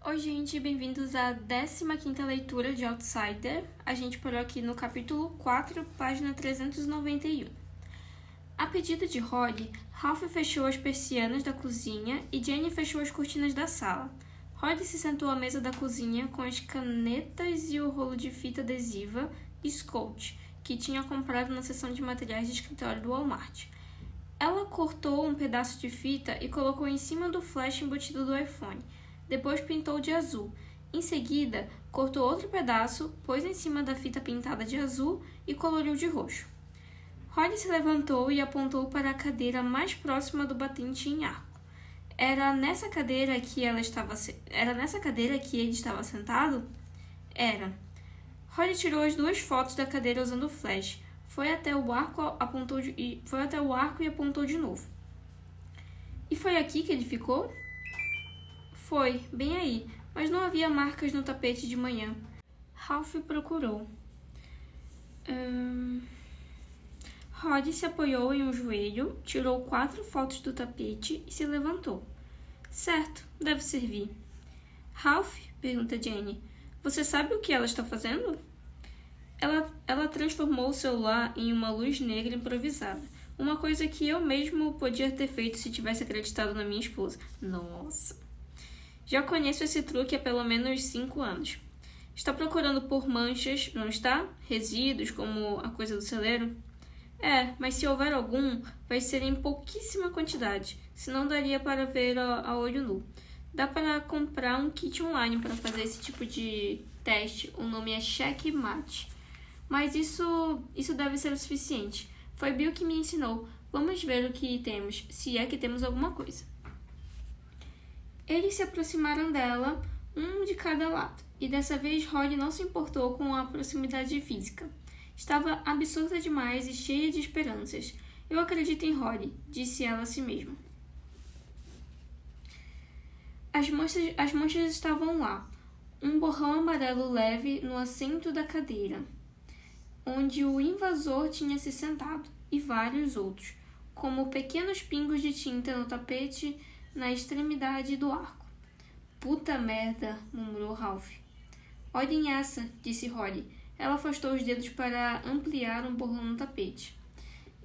Oi, gente, bem-vindos à 15ª leitura de Outsider. A gente parou aqui no capítulo 4, página 391. A pedido de Holly, Ralph fechou as persianas da cozinha e Jenny fechou as cortinas da sala. Holly se sentou à mesa da cozinha com as canetas e o rolo de fita adesiva Scotch, que tinha comprado na seção de materiais de escritório do Walmart. Ela cortou um pedaço de fita e colocou em cima do flash embutido do iPhone. Depois pintou de azul. Em seguida, cortou outro pedaço, pôs em cima da fita pintada de azul e coloriu de roxo. Holly se levantou e apontou para a cadeira mais próxima do batente em arco. Era nessa cadeira que ele estava sentado? Era. Holly tirou as duas fotos da cadeira usando o flash. Foi até o arco e apontou de novo. E foi aqui que ele ficou? Foi, bem aí, mas não havia marcas no tapete de manhã. Ralph procurou. Holly se apoiou em um joelho, tirou 4 fotos do tapete e se levantou. Certo, deve servir. Ralph, pergunta Jenny, você sabe o que ela está fazendo? Ela transformou o celular em uma luz negra improvisada. Uma coisa que eu mesmo podia ter feito se tivesse acreditado na minha esposa. Nossa! Já conheço esse truque há pelo menos 5 anos. Está procurando por manchas, não está? Resíduos, como a coisa do celeiro? Mas se houver algum, vai ser em pouquíssima quantidade, senão daria para ver a olho nu. Dá para comprar um kit online para fazer esse tipo de teste. O nome é Checkmate. Mas isso deve ser o suficiente. Foi Bill que me ensinou. Vamos ver o que temos, se é que temos alguma coisa. Eles se aproximaram dela, um de cada lado, e dessa vez Holly não se importou com a proximidade física. Estava absurda demais e cheia de esperanças. Eu acredito em Holly, disse ela a si mesma. As manchas estavam lá, um borrão amarelo leve no assento da cadeira, onde o invasor tinha se sentado, e vários outros, como pequenos pingos de tinta no tapete na extremidade do arco. Puta merda, murmurou Ralph. Olhem essa, disse Holly. Ela afastou os dedos para ampliar um borrão no tapete.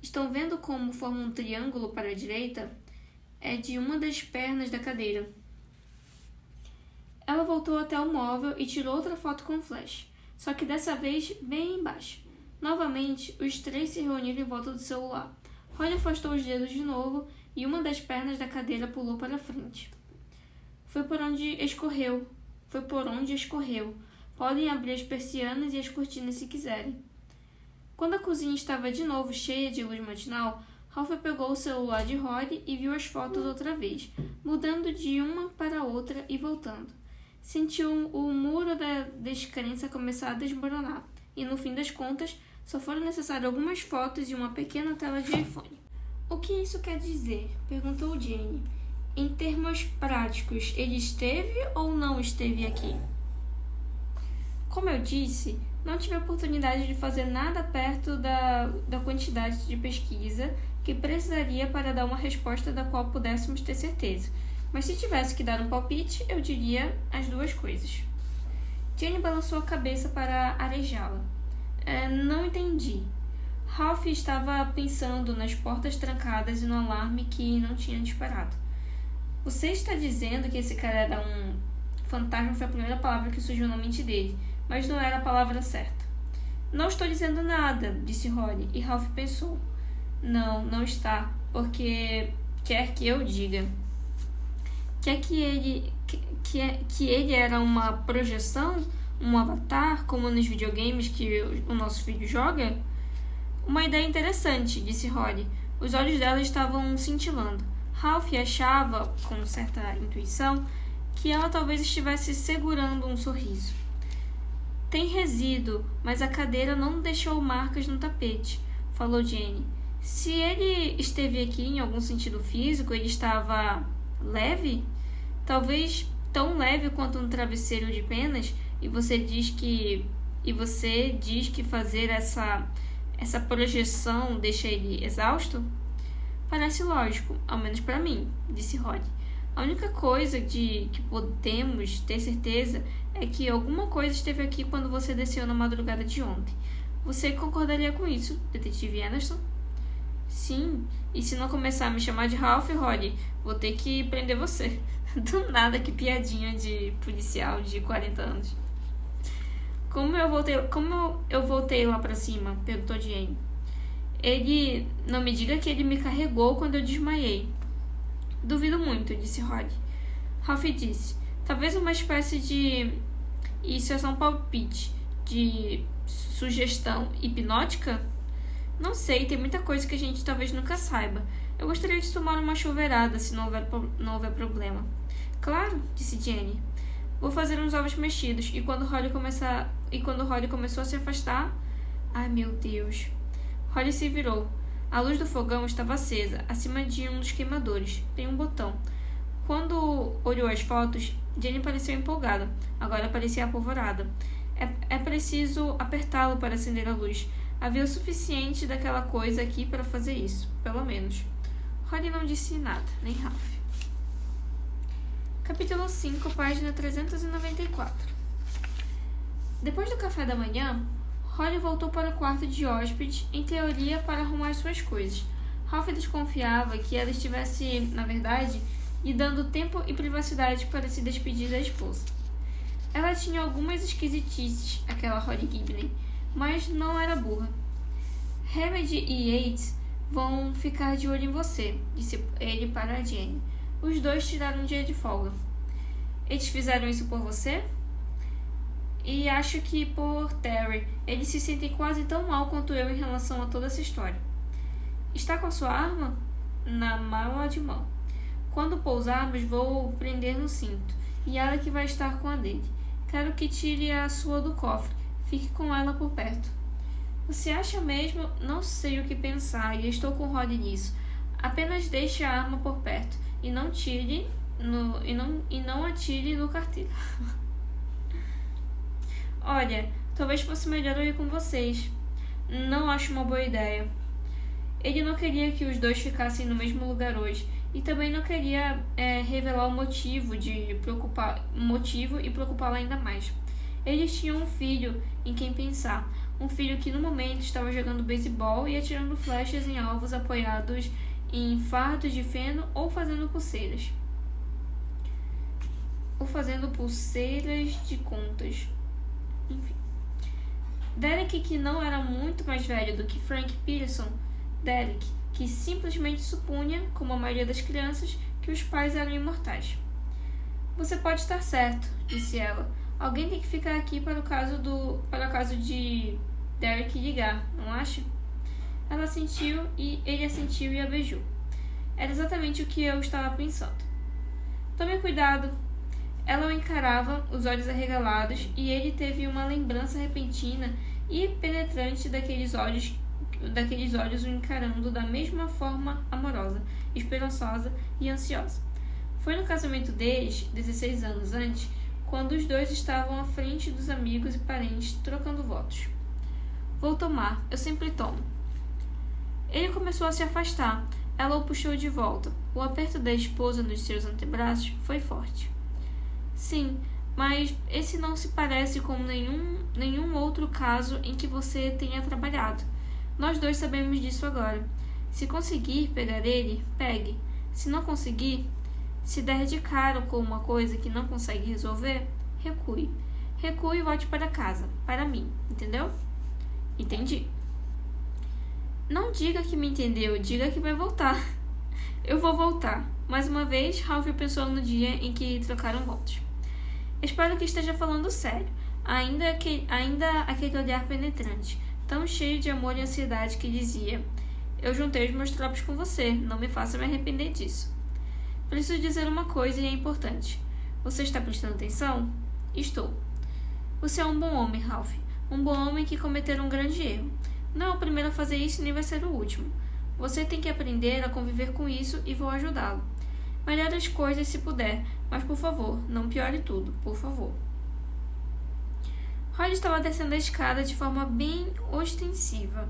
Estão vendo como forma um triângulo para a direita? É de uma das pernas da cadeira. Ela voltou até o móvel e tirou outra foto com flash, só que dessa vez bem embaixo. Novamente, os 3 se reuniram em volta do celular. Holly afastou os dedos de novo e uma das pernas da cadeira pulou para frente. Foi por onde escorreu. Podem abrir as persianas e as cortinas se quiserem. Quando a cozinha estava de novo cheia de luz matinal, Ralph pegou o celular de Holly e viu as fotos outra vez, mudando de uma para outra e voltando. Sentiu o muro da descrença começar a desmoronar, e no fim das contas, só foram necessárias algumas fotos e uma pequena tela de iPhone. O que isso quer dizer? Perguntou Jenny. Em termos práticos, ele esteve ou não esteve aqui? Como eu disse, não tive a oportunidade de fazer nada perto da quantidade de pesquisa que precisaria para dar uma resposta da qual pudéssemos ter certeza. Mas se tivesse que dar um palpite, eu diria as duas coisas. Jenny balançou a cabeça para arejá-la. Não entendi. Ralph estava pensando nas portas trancadas e no alarme que não tinha disparado. Você está dizendo que esse cara era um... Fantasma foi a primeira palavra que surgiu na mente dele, mas não era a palavra certa. Não estou dizendo nada, disse Holly, e Ralph pensou. Não está, porque quer que eu diga. Quer que ele era uma projeção, um avatar, como nos videogames que o nosso filho joga? Uma ideia interessante, disse Holly. Os olhos dela estavam cintilando. Ralph achava, com certa intuição, que ela talvez estivesse segurando um sorriso. Tem resíduo, mas a cadeira não deixou marcas no tapete, falou Jenny. Se ele esteve aqui em algum sentido físico, ele estava leve? Talvez tão leve quanto um travesseiro de penas, e você diz que fazer essa projeção deixa ele exausto? Parece lógico, ao menos para mim, disse Holly. A única coisa que podemos ter certeza é que alguma coisa esteve aqui quando você desceu na madrugada de ontem. Você concordaria com isso, detetive Anderson? Sim, e se não começar a me chamar de Ralph, Holly, vou ter que prender você. Do nada, que piadinha de policial de 40 anos. Como eu voltei lá pra cima? Perguntou Jane. Não me diga que ele me carregou quando eu desmaiei. Duvido muito, disse Holly. Ralph disse, talvez uma espécie de... Isso é só um palpite. De sugestão hipnótica? Não sei, tem muita coisa que a gente talvez nunca saiba. Eu gostaria de tomar uma chuveirada se não houver problema. Claro, disse Jenny. Vou fazer uns ovos mexidos e quando Holly começou a se afastar... Ai, meu Deus. Holly se virou. A luz do fogão estava acesa, acima de um dos queimadores. Tem um botão. Quando olhou as fotos, Jenny pareceu empolgada. Agora parecia apavorada. É preciso apertá-lo para acender a luz. Havia o suficiente daquela coisa aqui para fazer isso, pelo menos. Holly não disse nada, nem Ralph. Capítulo 5, página 394. Depois do café da manhã, Holly voltou para o quarto de hóspede, em teoria para arrumar suas coisas. Ralph desconfiava que ela estivesse, na verdade, lhe dando tempo e privacidade para se despedir da esposa. Ela tinha algumas esquisitices, aquela Holly Gibney, mas não era burra. Hammond e Yates vão ficar de olho em você, disse ele para a Jane. Os dois tiraram um dia de folga. Eles fizeram isso por você? E acho que por Terry. Eles se sentem quase tão mal quanto eu em relação a toda essa história. Está com a sua arma? Na mala de mão. Quando pousarmos, vou prender no cinto. E ela que vai estar com a dele. Quero que tire a sua do cofre. Fique com ela por perto. Você acha mesmo? Não sei o que pensar e estou com Holly nisso. Apenas deixe a arma por perto e não atire no carteiro. Olha, talvez fosse melhor eu ir com vocês. Não acho uma boa ideia. Ele não queria que os dois ficassem no mesmo lugar hoje e também não queria revelar o motivo e preocupá-la ainda mais. Eles tinham um filho em quem pensar, um filho que no momento estava jogando beisebol e atirando flechas em alvos apoiados em fardos de feno ou fazendo pulseiras de contas. Enfim. Derek, que não era muito mais velho do que Frank Peterson, Derek, que simplesmente supunha, como a maioria das crianças, que os pais eram imortais. Você pode estar certo, disse ela. Alguém tem que ficar aqui para o caso de Derek ligar, não acha? Ela assentiu e ele assentiu e a beijou. Era exatamente o que eu estava pensando. Tome cuidado. Ela o encarava, os olhos arregalados, e ele teve uma lembrança repentina e penetrante daqueles olhos o encarando da mesma forma amorosa, esperançosa e ansiosa. Foi no casamento deles, 16 anos antes, quando os dois estavam à frente dos amigos e parentes trocando votos. Vou tomar, eu sempre tomo. Ele começou a se afastar. Ela o puxou de volta. O aperto da esposa nos seus antebraços foi forte. Sim, mas esse não se parece com nenhum outro caso em que você tenha trabalhado. Nós dois sabemos disso agora. Se conseguir pegar ele, pegue. Se não conseguir, se der de cara com uma coisa que não consegue resolver, recue. Recue e volte para casa, para mim, entendeu? Entendi. Não diga que me entendeu, diga que vai voltar. Eu vou voltar. Mais uma vez, Ralph pensou no dia em que trocaram votos. Espero que esteja falando sério. Ainda aquele olhar penetrante, tão cheio de amor e ansiedade que dizia: eu juntei os meus trapos com você, não me faça me arrepender disso. Preciso dizer uma coisa e é importante. Você está prestando atenção? Estou. Você é um bom homem, Ralph. Um bom homem que cometeu um grande erro. Não é o primeiro a fazer isso nem vai ser o último. Você tem que aprender a conviver com isso e vou ajudá-lo. Melhore as coisas se puder, mas por favor, não piore tudo, por favor. Holly estava descendo a escada de forma bem ostensiva,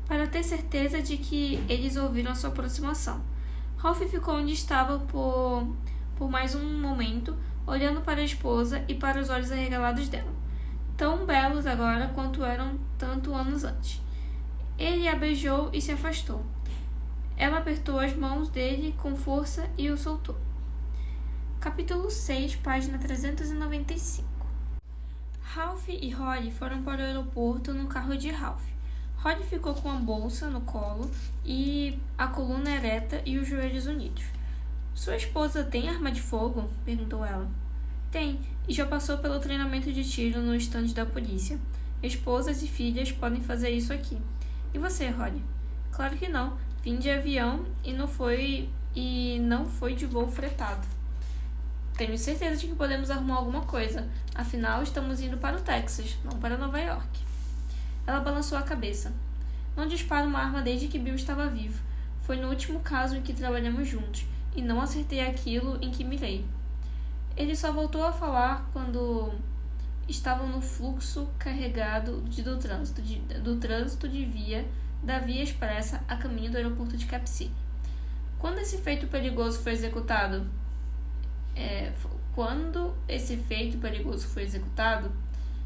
para ter certeza de que eles ouviram a sua aproximação. Ralph ficou onde estava por por mais um momento, olhando para a esposa e para os olhos arregalados dela, tão belos agora quanto eram tanto anos antes. Ele a beijou e se afastou. Ela apertou as mãos dele com força e o soltou. Capítulo 6, página 395. Ralph e Holly foram para o aeroporto no carro de Ralph. Holly ficou com a bolsa no colo e a coluna ereta e os joelhos unidos. Sua esposa tem arma de fogo? Perguntou ela. Tem, e já passou pelo treinamento de tiro no estande da polícia. Esposas e filhas podem fazer isso aqui. E você, Holly? Claro que não. Vim de avião e não foi de voo fretado. Tenho certeza de que podemos arrumar alguma coisa. Afinal, estamos indo para o Texas, não para Nova York. Ela balançou a cabeça. Não disparo uma arma desde que Bill estava vivo. Foi no último caso em que trabalhamos juntos, e não acertei aquilo em que mirei. Ele só voltou a falar quando estavam no fluxo carregado do trânsito da via expressa a caminho do aeroporto de Cap City. Quando esse feito perigoso foi executado,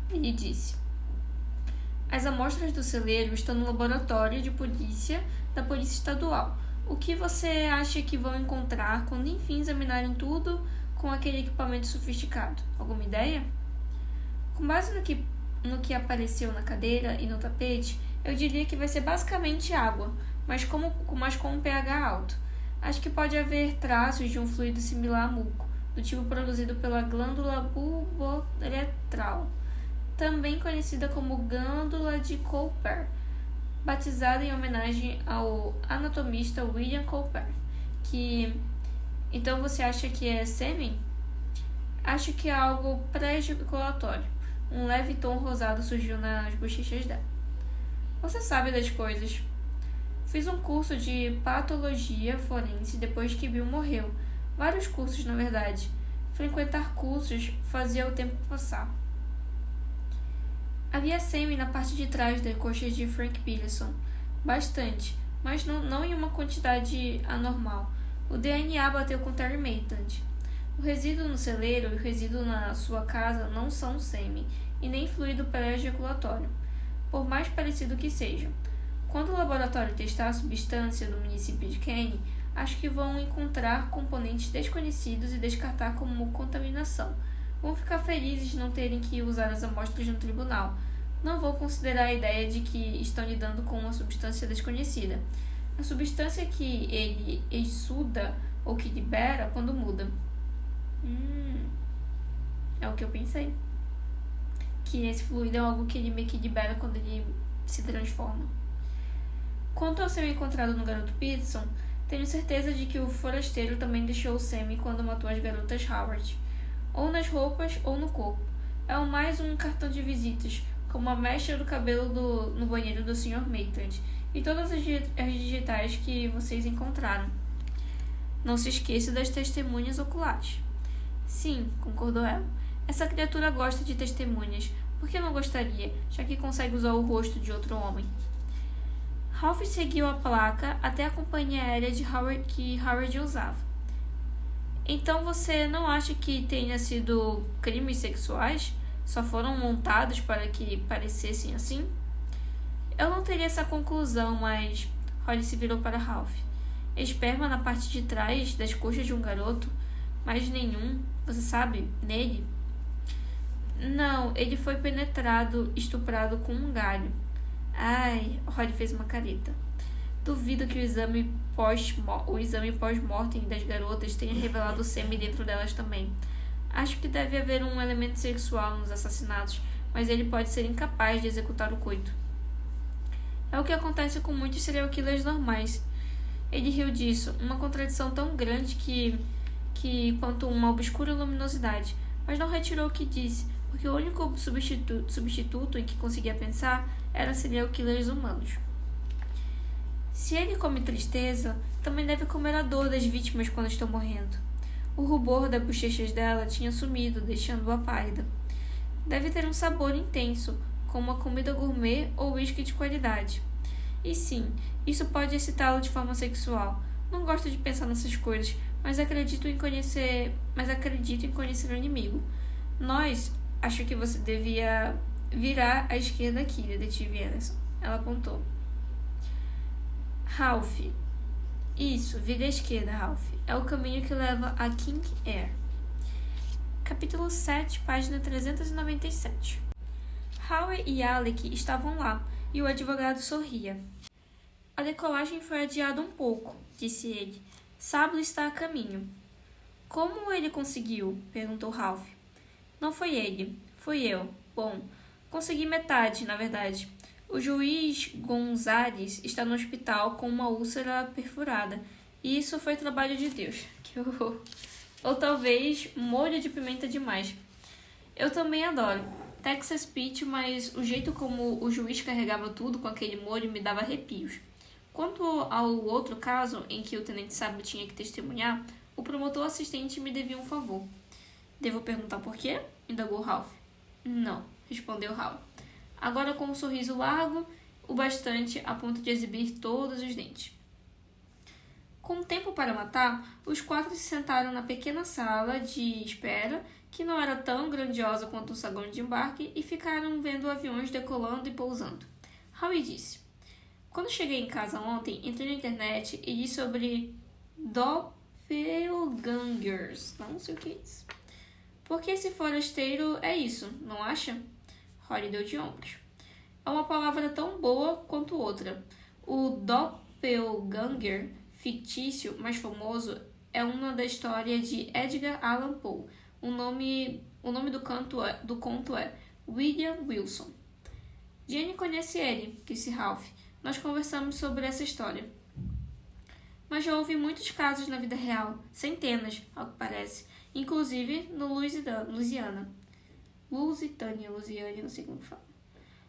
ele disse: as amostras do celeiro estão no laboratório de polícia da Polícia Estadual. O que você acha que vão encontrar quando enfim examinarem tudo com aquele equipamento sofisticado? Alguma ideia? Com base no que apareceu na cadeira e no tapete, eu diria que vai ser basicamente água, mas com um pH alto. Acho que pode haver traços de um fluido similar a muco, do tipo produzido pela glândula bulboretral, também conhecida como glândula de Cooper, batizada em homenagem ao anatomista William Cooper. Então você acha que é sêmen? Acho que é algo pré-ejaculatório. Um leve tom rosado surgiu nas bochechas dela. Você sabe das coisas. Fiz um curso de patologia forense depois que Bill morreu. Vários cursos, na verdade. Frequentar cursos fazia o tempo passar. Havia sêmen na parte de trás da coxa de Frank Peterson. Bastante, mas não em uma quantidade anormal. O DNA bateu com Terry Maitland. O resíduo no celeiro e o resíduo na sua casa não são sêmen e nem fluido pré-ejaculatório, por mais parecido que seja. Quando o laboratório testar a substância do município de Kenny, acho que vão encontrar componentes desconhecidos e descartar como contaminação. Vão ficar felizes de não terem que usar as amostras no tribunal. Não vou considerar a ideia de que estão lidando com uma substância desconhecida. A substância que ele exsuda ou que libera quando muda. É o que eu pensei. Que esse fluido é algo que ele meio que libera quando ele se transforma. Quanto ao sêmen encontrado no garoto Peterson, tenho certeza de que o forasteiro também deixou o sêmen quando matou as garotas Howard. Ou nas roupas ou no corpo. É mais um cartão de visitas, como a mecha do cabelo no banheiro do Sr. Maitland e todas as digitais que vocês encontraram. Não se esqueça das testemunhas oculares. Sim, concordou ela. Essa criatura gosta de testemunhas. Por que não gostaria, já que consegue usar o rosto de outro homem? Ralph seguiu a placa até a companhia aérea que Howard usava. Então você não acha que tenha sido crimes sexuais? Só foram montados para que parecessem assim? Eu não teria essa conclusão, mas... Holly se virou para Ralph. Esperma na parte de trás das coxas de um garoto? Mas nenhum, você sabe, nele? Não, ele foi estuprado com um galho. Ai, Holly fez uma careta. Duvido que o exame pós-mortem das garotas tenha revelado o sêmen dentro delas também. Acho que deve haver um elemento sexual nos assassinatos, mas ele pode ser incapaz de executar o coito. É o que acontece com muitos serial killers normais. Ele riu disso, uma contradição tão grande quanto uma obscura luminosidade, mas não retirou o que disse, porque o único substituto em que conseguia pensar era serial killers humanos. Se ele come tristeza, também deve comer a dor das vítimas quando estão morrendo. O rubor das bochechas dela tinha sumido, deixando-a pálida. Deve ter um sabor intenso, como uma comida gourmet ou uísque de qualidade. E sim, isso pode excitá-lo de forma sexual. Não gosto de pensar nessas coisas, mas acredito em conhecer o inimigo. Acho que você devia virar à esquerda aqui, detetive Anderson. Ela apontou. Ralph. Isso, vire à esquerda, Ralph. É o caminho que leva a King Air. Capítulo 7, página 397. Howie e Alec estavam lá, e o advogado sorria. A decolagem foi adiada um pouco, disse ele. Sable está a caminho. Como ele conseguiu? Perguntou Ralph. Não foi ele, fui eu. Bom, consegui metade, na verdade. O juiz Gonzales está no hospital com uma úlcera perfurada. E isso foi trabalho de Deus. Que horror. Ou talvez molho de pimenta demais. Eu também adoro. Texas Pete, mas o jeito como o juiz carregava tudo com aquele molho me dava arrepios. Quanto ao outro caso, em que o tenente Sable tinha que testemunhar, o promotor assistente me devia um favor. Devo perguntar por quê? Indagou Ralph. Não, respondeu Hal. Agora com um sorriso largo, o bastante a ponto de exibir todos os dentes. Com tempo para matar, os 4 se sentaram na pequena sala de espera, que não era tão grandiosa quanto um saguão de embarque, e ficaram vendo aviões decolando e pousando. Howie disse: Quando cheguei em casa ontem, entrei na internet e li sobre doppelgangers. Não sei o que é isso. Porque esse forasteiro é isso, não acha? Holly deu de ombros. É uma palavra tão boa quanto outra. O doppelganger fictício mais famoso é uma da história de Edgar Allan Poe. O nome do conto é William Wilson. Jane conhece ele, disse Ralph. Nós conversamos sobre essa história. Mas já houve muitos casos na vida real, centenas, ao que parece, inclusive no Lusitânia, não sei como fala.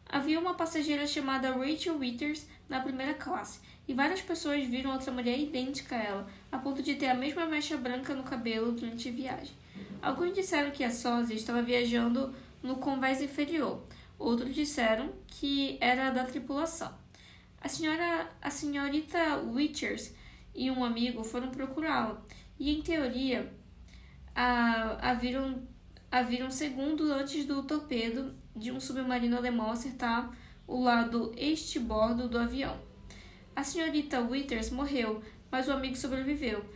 Havia uma passageira chamada Rachel Withers na primeira classe, e várias pessoas viram outra mulher idêntica a ela, a ponto de ter a mesma mecha branca no cabelo durante a viagem. Alguns disseram que a sósia estava viajando no convés inferior, outros disseram que era da tripulação. A senhorita Withers e um amigo foram procurá-la, e em teoria a viram segundos antes do torpedo de um submarino alemão acertar o lado estibordo do avião. A senhorita Withers morreu, mas o amigo sobreviveu.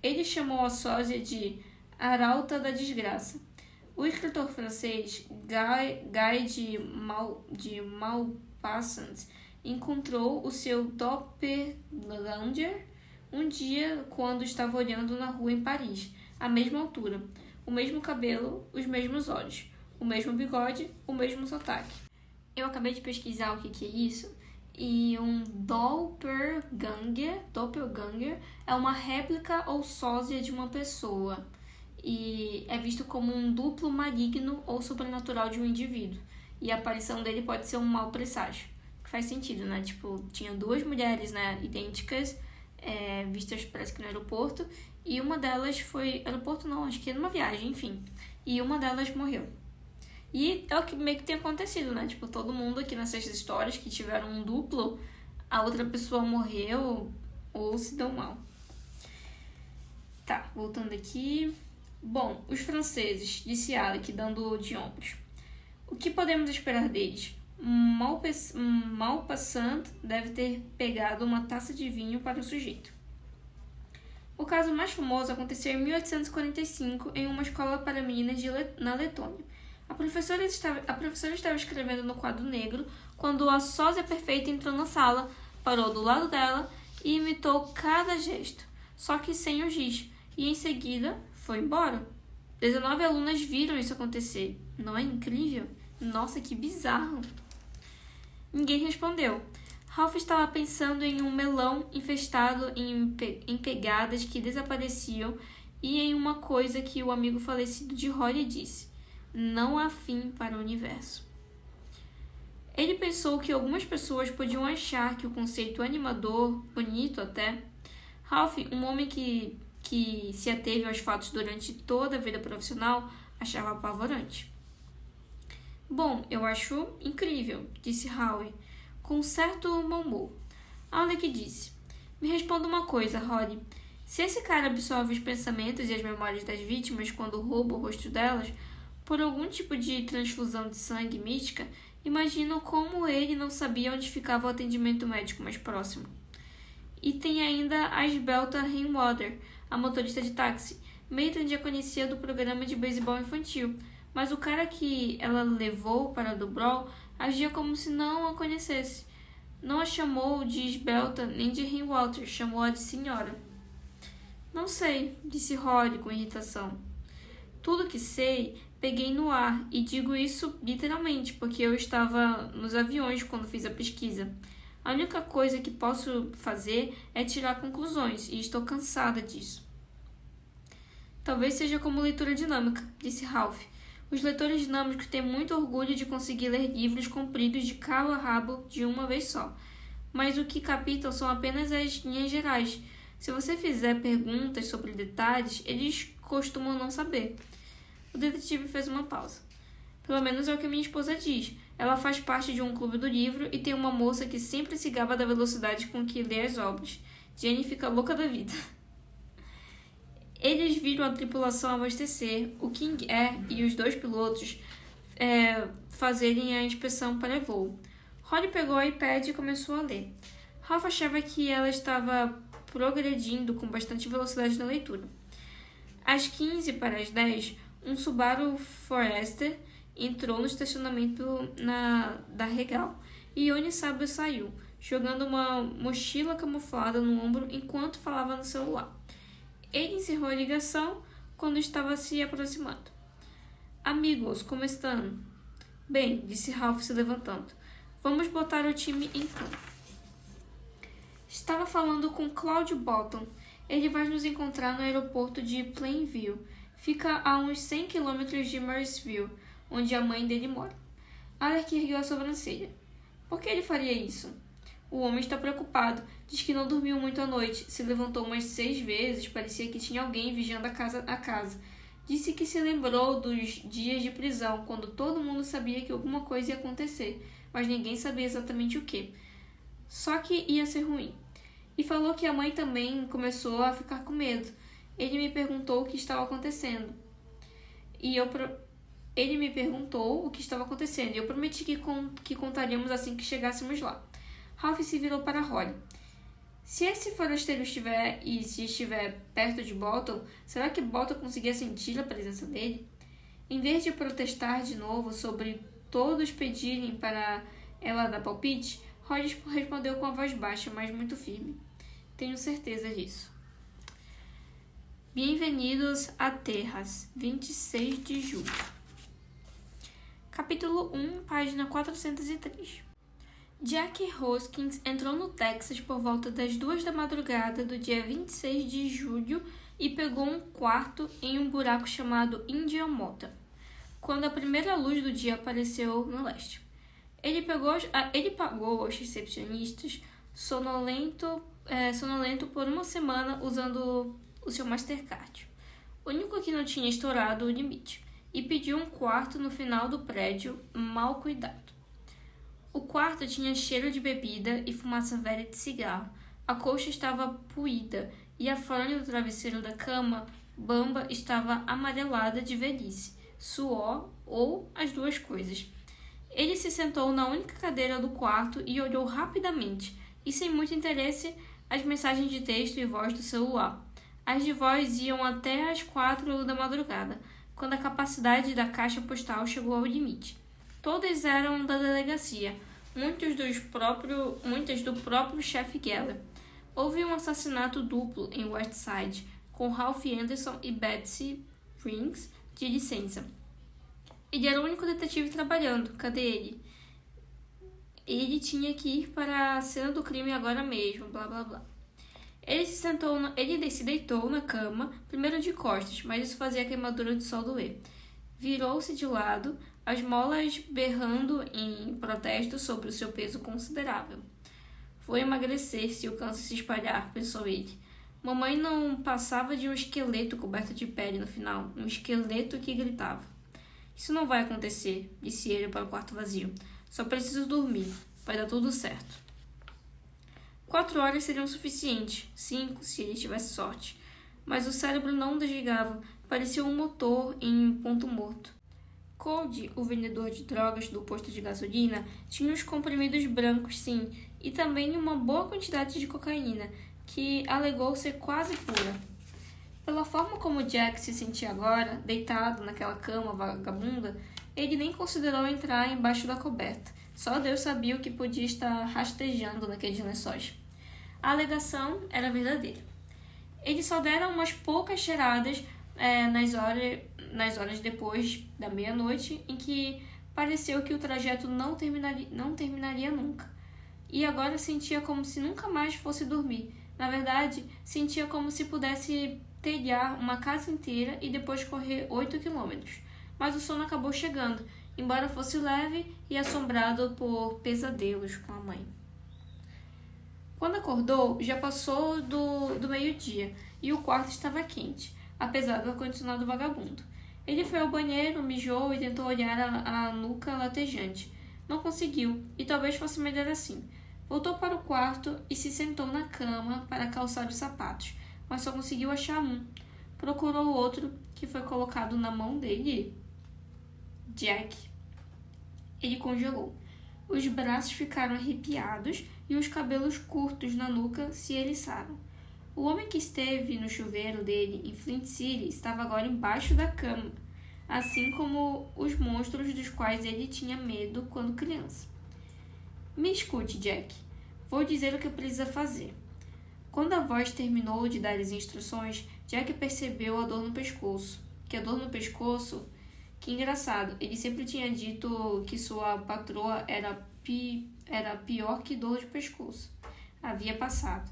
Ele chamou a sósia de Arauta da Desgraça. O escritor francês Guy de Maupassant encontrou o seu doppelganger um dia quando estava olhando na rua em Paris, à mesma altura, o mesmo cabelo, os mesmos olhos, o mesmo bigode, o mesmo sotaque. Eu acabei de pesquisar o que é isso, e um doppelganger é uma réplica ou sósia de uma pessoa, e é visto como um duplo maligno ou sobrenatural de um indivíduo, e a aparição dele pode ser um mau presságio. Que faz sentido, né? Tipo, tinha 2 mulheres, né, idênticas, vistas parece que no aeroporto, e uma delas foi... Aeroporto não, acho que numa viagem, enfim. E uma delas morreu. E é o que meio que tem acontecido, né? Tipo, todo mundo aqui nessas histórias que tiveram um duplo, a outra pessoa morreu ou se deu mal. Tá, voltando aqui. Bom, os franceses, disse Alec, dando de ombros. O que podemos esperar deles? Maupassant deve ter pegado uma taça de vinho para o sujeito. O caso mais famoso aconteceu em 1845 em uma escola para meninas na Letônia. A professora estava escrevendo no quadro negro quando a sósia perfeita entrou na sala, parou do lado dela e imitou cada gesto, só que sem o giz, e em seguida foi embora. 19 alunas viram isso acontecer. Não é incrível? Nossa, que bizarro! Ninguém respondeu. Ralph estava pensando em um melão infestado em pegadas que desapareciam e em uma coisa que o amigo falecido de Holly disse: não há fim para o universo. Ele pensou que algumas pessoas podiam achar que o conceito animador, bonito até. Ralph, um homem que se ateve aos fatos durante toda a vida profissional, achava apavorante. Bom, eu acho incrível, disse Howie, com certo mau humor. Alec disse: me responda uma coisa, Holly. Se esse cara absorve os pensamentos e as memórias das vítimas quando rouba o rosto delas, por algum tipo de transfusão de sangue mística, imagino como ele não sabia onde ficava o atendimento médico mais próximo. E tem ainda a esbelta Rainwater, a motorista de táxi. Maitland a conhecia do programa de beisebol infantil, mas o cara que ela levou para o Brawl agia como se não a conhecesse. Não a chamou de esbelta nem de Rainwater, chamou-a de senhora. Não sei, disse Rory com irritação. Tudo que sei, peguei no ar, e digo isso literalmente, porque eu estava nos aviões quando fiz a pesquisa. A única coisa que posso fazer é tirar conclusões, e estou cansada disso. Talvez seja como leitura dinâmica, disse Ralph. Os leitores dinâmicos têm muito orgulho de conseguir ler livros compridos de cabo a rabo de uma vez só. Mas o que captam são apenas as linhas gerais. Se você fizer perguntas sobre detalhes, eles costumam não saber. O detetive fez uma pausa. Pelo menos é o que minha esposa diz. Ela faz parte de um clube do livro e tem uma moça que sempre se gaba da velocidade com que lê as obras. Jenny fica louca da vida. Eles viram a tripulação abastecer, o King Air e os 2 pilotos fazerem a inspeção para voo. Holly pegou o iPad e começou a ler. Ralph achava que ela estava progredindo com bastante velocidade na leitura. Às 15 para as 10, um Subaru Forester entrou no estacionamento da Regal e Yoni Sabo saiu, jogando uma mochila camuflada no ombro enquanto falava no celular. Ele encerrou a ligação quando estava se aproximando. Amigos, como estão? Bem, disse Ralph se levantando. Vamos botar o time em campo. Estava falando com Claude Bolton. Ele vai nos encontrar no aeroporto de Plainview. Fica a uns 100 km de Marysville, onde a mãe dele mora. Alec ergueu a sobrancelha. Por que ele faria isso? O homem está preocupado. Diz que não dormiu muito à noite. Se levantou umas 6 vezes. Parecia que tinha alguém vigiando a casa. Disse que se lembrou dos dias de prisão, quando todo mundo sabia que alguma coisa ia acontecer, mas ninguém sabia exatamente o que. Só que ia ser ruim. E falou que a mãe também começou a ficar com medo. Ele me perguntou o que estava acontecendo. E eu prometi que contaríamos assim que chegássemos lá. Ralph se virou para Holly. Se esse forasteiro estiver perto de Bolton, será que Bolton conseguia sentir a presença dele? Em vez de protestar de novo sobre todos pedirem para ela dar palpite, Holly respondeu com a voz baixa, mas muito firme. Tenho certeza disso. Bem-vindos a Terras, 26 de julho. Capítulo 1, página 403. Jack Hoskins entrou no Texas por volta das 2 da madrugada do dia 26 de julho e pegou um quarto em um buraco chamado Indian Mota, quando a primeira luz do dia apareceu no leste. Ele pagou aos recepcionistas sonolento por uma semana usando o seu Mastercard, o único que não tinha estourado o limite, e pediu um quarto no final do prédio, mal cuidado. O quarto tinha cheiro de bebida e fumaça velha de cigarro. A colcha estava puída e a fronha do travesseiro da cama bamba estava amarelada de velhice, suor ou as duas coisas. Ele se sentou na única cadeira do quarto e olhou rapidamente, e sem muito interesse, as mensagens de texto e voz do celular. As de voz iam até às 4 da madrugada, quando a capacidade da caixa postal chegou ao limite. Todas eram da delegacia, muitas do próprio chefe Geller. Houve um assassinato duplo em Westside, com Ralph Anderson e Betsy Frings de licença. Ele era o único detetive trabalhando. Cadê ele? Ele tinha que ir para a cena do crime agora mesmo, blá blá blá. Ele se deitou na cama, primeiro de costas, mas isso fazia a queimadura de sol doer. Virou-se de lado, as molas berrando em protesto sobre o seu peso considerável. Vou emagrecer se o câncer se espalhar, pensou ele. Mamãe não passava de um esqueleto coberto de pele no final, um esqueleto que gritava. Isso não vai acontecer, disse ele para o quarto vazio. Só preciso dormir, vai dar tudo certo. 4 horas seriam suficientes, 5 se ele tivesse sorte. mas o cérebro não desligava, parecia um motor em ponto morto. Cody, o vendedor de drogas do posto de gasolina, tinha os comprimidos brancos, sim, e também uma boa quantidade de cocaína, que alegou ser quase pura. Pela forma como Jack se sentia agora, deitado naquela cama vagabunda, ele nem considerou entrar embaixo da coberta. Só Deus sabia o que podia estar rastejando naqueles lençóis. A alegação era verdadeira. Eles só deram umas poucas cheiradas nas horas depois da meia-noite, em que pareceu que o trajeto não terminaria nunca. E agora sentia como se nunca mais fosse dormir. Na verdade, sentia como se pudesse telhar uma casa inteira e depois correr 8 quilômetros. Mas o sono acabou chegando, embora fosse leve e assombrado por pesadelos com a mãe. Quando acordou, já passou do meio-dia e o quarto estava quente, apesar do ar-condicionado vagabundo. Ele foi ao banheiro, mijou e tentou olhar a nuca latejante. Não conseguiu, e talvez fosse melhor assim. Voltou para o quarto e se sentou na cama para calçar os sapatos, mas só conseguiu achar um. Procurou o outro, que foi colocado na mão dele. Jack. Ele congelou. Os braços ficaram arrepiados e os cabelos curtos na nuca se eriçaram. O homem que esteve no chuveiro dele em Flint City estava agora embaixo da cama, assim como os monstros dos quais ele tinha medo quando criança. Me escute, Jack. Vou dizer o que precisa fazer. Quando a voz terminou de dar as instruções, Jack percebeu a dor no pescoço. Que engraçado, ele sempre tinha dito que sua patroa era pior que dor de pescoço. Havia passado.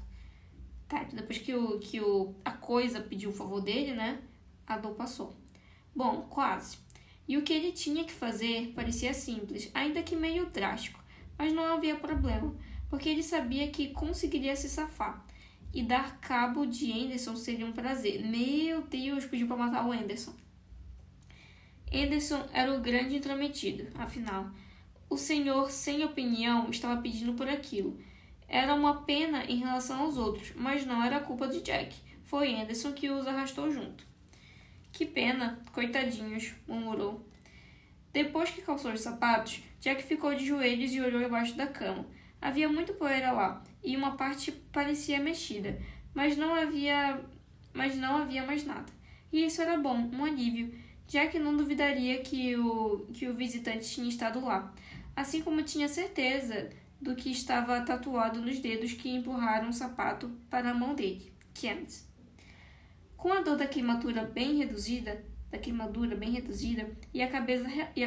Tá, depois que a coisa pediu o favor dele, né? A dor passou. Bom, quase. E o que ele tinha que fazer parecia simples, ainda que meio drástico. Mas não havia problema, porque ele sabia que conseguiria se safar. E dar cabo de Anderson seria um prazer. Meu Deus, pediu para matar o Anderson. Anderson era o grande intrometido, afinal. O senhor, sem opinião, estava pedindo por aquilo. Era uma pena em relação aos outros, mas não era culpa de Jack. Foi Anderson que os arrastou junto. Que pena, coitadinhos, murmurou. Depois que calçou os sapatos, Jack ficou de joelhos e olhou embaixo da cama. Havia muito poeira lá, e uma parte parecia mexida, mas não havia mais nada. E isso era bom, um alívio. Jack não duvidaria que o visitante tinha estado lá, assim como tinha certeza do que estava tatuado nos dedos que empurraram o sapato para a mão dele, Kent. Com a dor da queimadura bem reduzida e a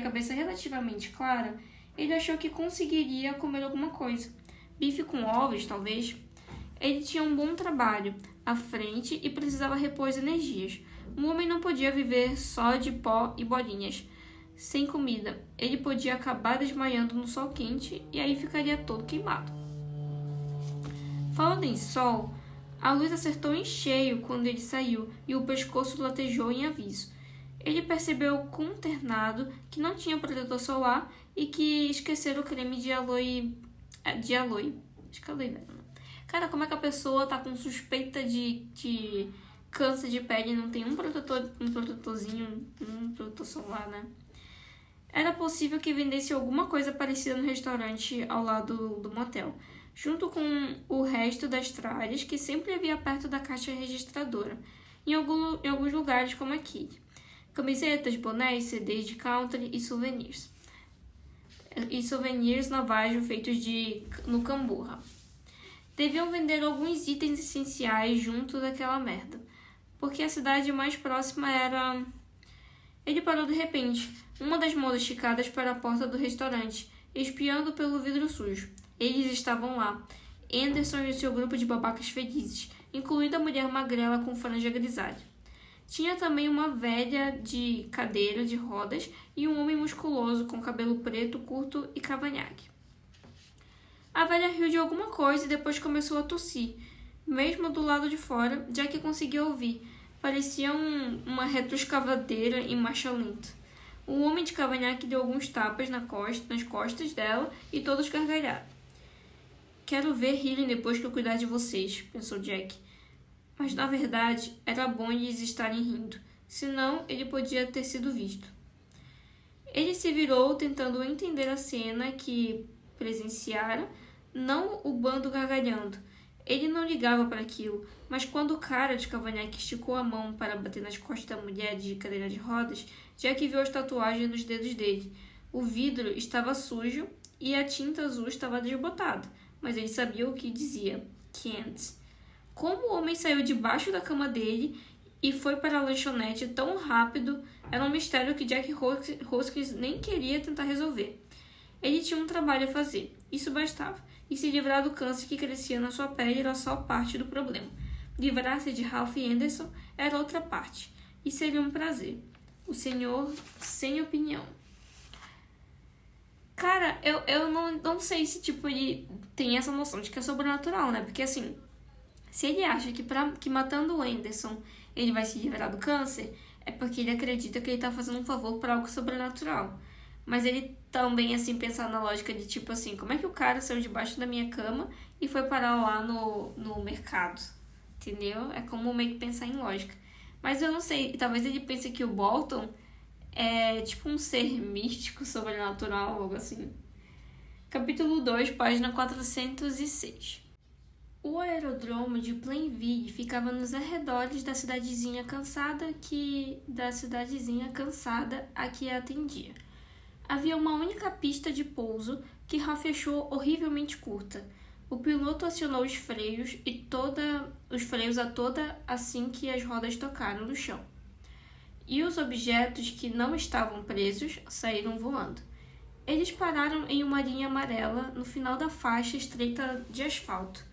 cabeça relativamente clara, ele achou que conseguiria comer alguma coisa. Bife com ovos, talvez. Ele tinha um bom trabalho à frente e precisava repor as energias. Um homem não podia viver só de pó e bolinhas. Sem comida, ele podia acabar desmaiando no sol quente e aí ficaria todo queimado. Falando em sol, a luz acertou em cheio quando ele saiu e o pescoço latejou em aviso. Ele percebeu consternado que não tinha protetor solar e que esqueceram o creme de aloe. Acho que é aloe vera. Cara, como é que a pessoa tá com suspeita de câncer de pele e não tem um protetorzinho, um protetor solar, né? Era possível que vendesse alguma coisa parecida no restaurante ao lado do motel, junto com o resto das tralhas que sempre havia perto da caixa registradora, em alguns lugares como aqui. Camisetas, bonés, CDs de country e souvenirs. E souvenirs navajo feitos no camburra. Deviam vender alguns itens essenciais junto daquela merda, porque a cidade mais próxima era... Ele parou de repente, uma das mãos esticadas para a porta do restaurante, espiando pelo vidro sujo. Eles estavam lá, Anderson e o seu grupo de babacas felizes, incluindo a mulher magrela com franja grisalha. Tinha também uma velha de cadeira de rodas e um homem musculoso com cabelo preto, curto e cavanhaque. A velha riu de alguma coisa e depois começou a tossir. Mesmo do lado de fora, Jack conseguia ouvir. Parecia uma retroescavadeira em marcha lenta. O homem de cavanhaque deu alguns tapas nas costas dela e todos gargalharam. Quero ver rirem depois que eu cuidar de vocês, pensou Jack. Mas na verdade era bom eles estarem rindo, senão ele podia ter sido visto. Ele se virou tentando entender a cena que presenciara, não o bando gargalhando. Ele não ligava para aquilo, mas quando o cara de cavanhaque esticou a mão para bater nas costas da mulher de cadeira de rodas, Jack viu as tatuagens nos dedos dele. O vidro estava sujo e a tinta azul estava desbotada, mas ele sabia o que dizia. Can't. Como o homem saiu debaixo da cama dele e foi para a lanchonete tão rápido era um mistério que Jack Hoskins nem queria tentar resolver. Ele tinha um trabalho a fazer, isso bastava, e se livrar do câncer que crescia na sua pele era só parte do problema. Livrar-se de Ralph Anderson era outra parte, e seria um prazer. O senhor sem opinião. Cara, eu não sei se ele tem essa noção de que é sobrenatural, né? Porque assim, se ele acha que matando o Anderson ele vai se livrar do câncer, é porque ele acredita que ele tá fazendo um favor para algo sobrenatural. Mas ele também, assim, pensa na lógica de assim, como é que o cara saiu debaixo da minha cama e foi parar lá no mercado? Entendeu? É como meio que pensar em lógica. Mas eu não sei, talvez ele pense que o Bolton é tipo um ser místico, sobrenatural, algo assim. Capítulo 2, página 406. O aerodrome de Plainville ficava nos arredores da cidadezinha cansada a que atendia. Havia uma única pista de pouso que Ralph achou horrivelmente curta. O piloto acionou os freios a toda assim que as rodas tocaram no chão. E os objetos que não estavam presos saíram voando. Eles pararam em uma linha amarela no final da faixa estreita de asfalto,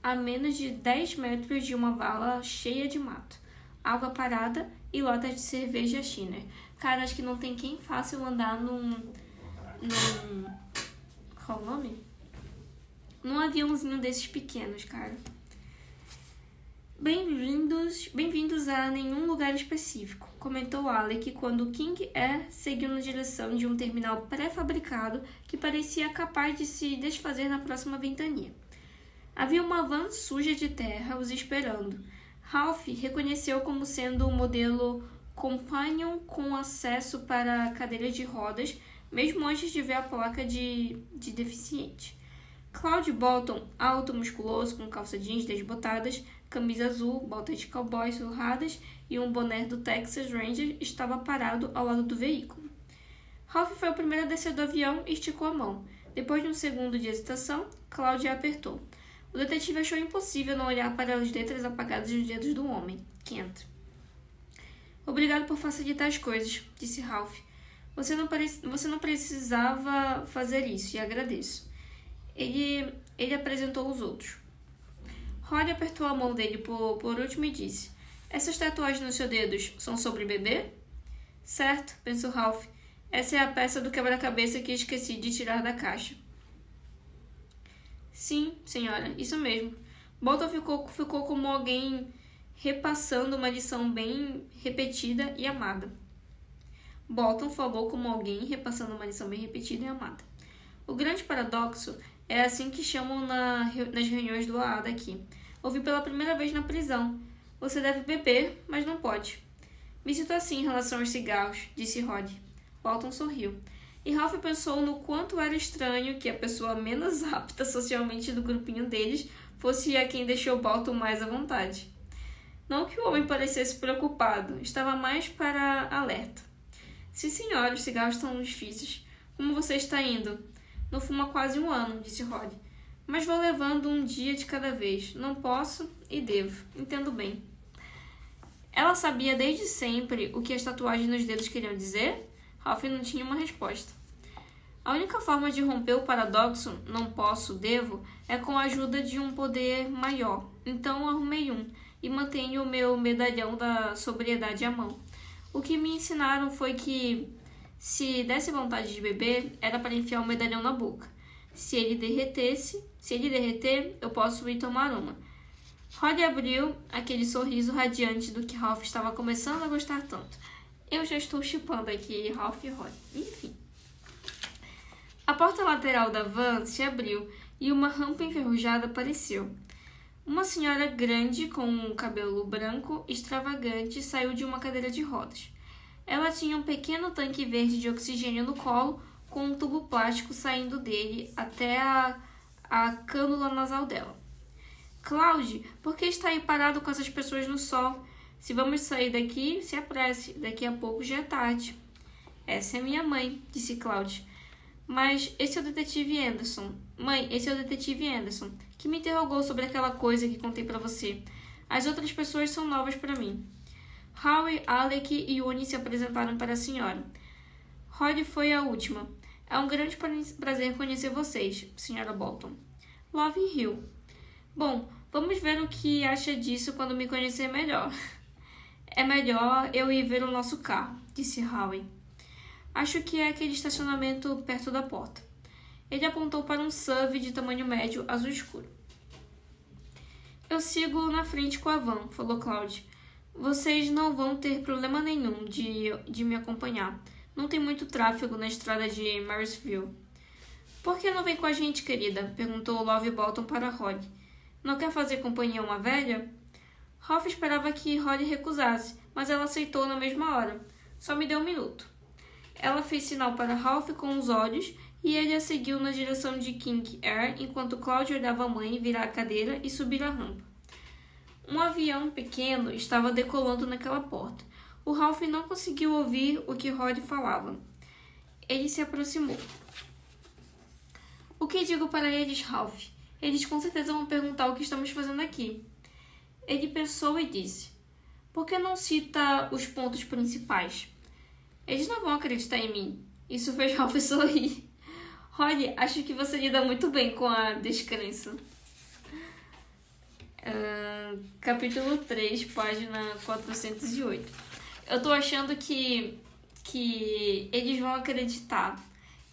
a menos de 10 metros de uma vala cheia de mato, água parada e latas de cerveja Shiner. Cara, acho que não tem quem faça eu andar qual o nome? Num aviãozinho desses pequenos, cara. Bem-vindos a nenhum lugar específico, comentou Alec quando King Air seguiu na direção de um terminal pré-fabricado que parecia capaz de se desfazer na próxima ventania. Havia uma van suja de terra os esperando. Ralph reconheceu como sendo um modelo Companion com acesso para cadeiras de rodas, mesmo antes de ver a placa de deficiente. Cloud Bolton, alto, musculoso, com calça jeans desbotadas, camisa azul, botas de cowboy surradas e um boné do Texas Ranger, estava parado ao lado do veículo. Ralph foi o primeiro a descer do avião e esticou a mão. Depois de um segundo de hesitação, Cloud a apertou. O detetive achou impossível não olhar para as letras apagadas nos dedos do homem. Kent. Obrigado por facilitar as coisas, disse Ralph. Você não precisava fazer isso, e agradeço. Ele apresentou os outros. Holly apertou a mão dele por último e disse: Essas tatuagens nos seus dedos são sobre bebê? Certo, pensou Ralph. Essa é a peça do quebra-cabeça que esqueci de tirar da caixa. Sim, senhora, isso mesmo. Bolton ficou como alguém repassando uma lição bem repetida e amada. Bolton falou como alguém repassando uma lição bem repetida e amada. O grande paradoxo é assim que chamam nas reuniões do AA daqui. Ouvi pela primeira vez na prisão. Você deve beber, mas não pode. Me sinto assim em relação aos cigarros, disse Rod. Bolton sorriu. E Ralph pensou no quanto era estranho que a pessoa menos apta socialmente do grupinho deles fosse a quem deixou Bolton mais à vontade. Não que o homem parecesse preocupado, estava mais para alerta. Sim, senhora, os cigarros estão difíceis. Como você está indo? Não fumo há quase 1 ano, disse Rod. Mas vou levando um dia de cada vez. Não posso e devo. Entendo bem. Ela sabia desde sempre o que as tatuagens nos dedos queriam dizer? Ralph não tinha uma resposta. A única forma de romper o paradoxo não posso, devo, é com a ajuda de um poder maior. Então arrumei um e mantenho o meu medalhão da sobriedade à mão. O que me ensinaram foi que, se desse vontade de beber, era para enfiar o medalhão na boca. Se ele derreter, eu posso ir tomar uma. Rod abriu aquele sorriso radiante do que Ralph estava começando a gostar tanto. Eu já estou chipando aqui Ralph e Rod. Enfim. A porta lateral da van se abriu e uma rampa enferrujada apareceu. Uma senhora grande com um cabelo branco extravagante saiu de uma cadeira de rodas. Ela tinha um pequeno tanque verde de oxigênio no colo, com um tubo plástico saindo dele até a cânula nasal dela. Claude, por que está aí parado com essas pessoas no sol? Se vamos sair daqui, se apresse. Daqui a pouco já é tarde. Essa é minha mãe, disse Claude. Mas esse é o detetive Anderson. Mãe, esse é o detetive Anderson, que me interrogou sobre aquela coisa que contei para você. As outras pessoas são novas para mim. Howie, Alec e Uni se apresentaram para a senhora. Rod foi a última. É um grande prazer conhecer vocês, senhora Bolton. Love Hill. Bom, vamos ver o que acha disso quando me conhecer melhor. É melhor eu ir ver o nosso carro, disse Howie. Acho que é aquele estacionamento perto da porta. Ele apontou para um SUV de tamanho médio, azul escuro. Eu sigo na frente com a van, falou Claude. Vocês não vão ter problema nenhum de me acompanhar. Não tem muito tráfego na estrada de Marysville. Por que não vem com a gente, querida? Perguntou Love Bolton para Rod. Não quer fazer companhia a uma velha? Ralph esperava que Rod recusasse, mas ela aceitou na mesma hora. Só me deu um minuto. Ela fez sinal para Ralph com os olhos e ele a seguiu na direção de King Air enquanto Claude olhava a mãe virar a cadeira e subir a rampa. Um avião pequeno estava decolando naquela porta. O Ralph não conseguiu ouvir o que Rod falava. Ele se aproximou. O que digo para eles, Ralph? Eles com certeza vão perguntar o que estamos fazendo aqui. Ele pensou e disse. Por que não cita os pontos principais? Eles não vão acreditar em mim. Isso fez Ralph sorrir. Rod, acho que você lida muito bem com a descrença. Capítulo 3, página 408. Eu tô achando que eles vão acreditar.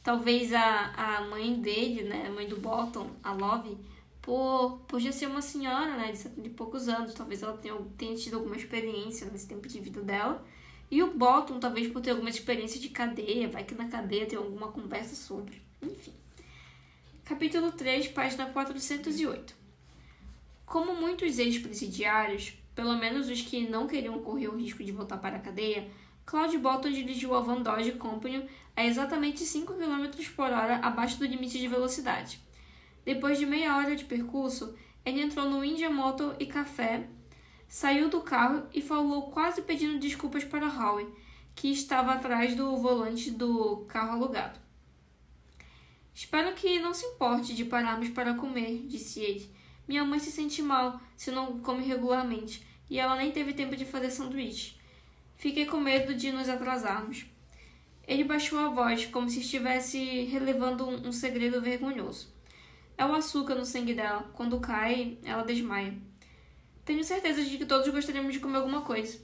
Talvez a mãe dele, né, a mãe do Bolton, a Love, por já ser uma senhora, né, de 70 e poucos anos, talvez ela tenha tido alguma experiência nesse tempo de vida dela. E o Bolton, talvez por ter alguma experiência de cadeia, vai que na cadeia tem alguma conversa sobre. Enfim. Capítulo 3, página 408. Como muitos ex-presidiários, pelo menos os que não queriam correr o risco de voltar para a cadeia, Claude Bolton dirigiu a Van Dodge Company a exatamente 5 km por hora abaixo do limite de velocidade. Depois de meia hora de percurso, ele entrou no India Motor e Café, saiu do carro e falou quase pedindo desculpas para Howie, que estava atrás do volante do carro alugado. Espero que não se importe de pararmos para comer, disse ele. Minha mãe se sente mal se não come regularmente, e ela nem teve tempo de fazer sanduíche. Fiquei com medo de nos atrasarmos. Ele baixou a voz, como se estivesse relevando um segredo vergonhoso. É o açúcar no sangue dela. Quando cai, ela desmaia. Tenho certeza de que todos gostaríamos de comer alguma coisa.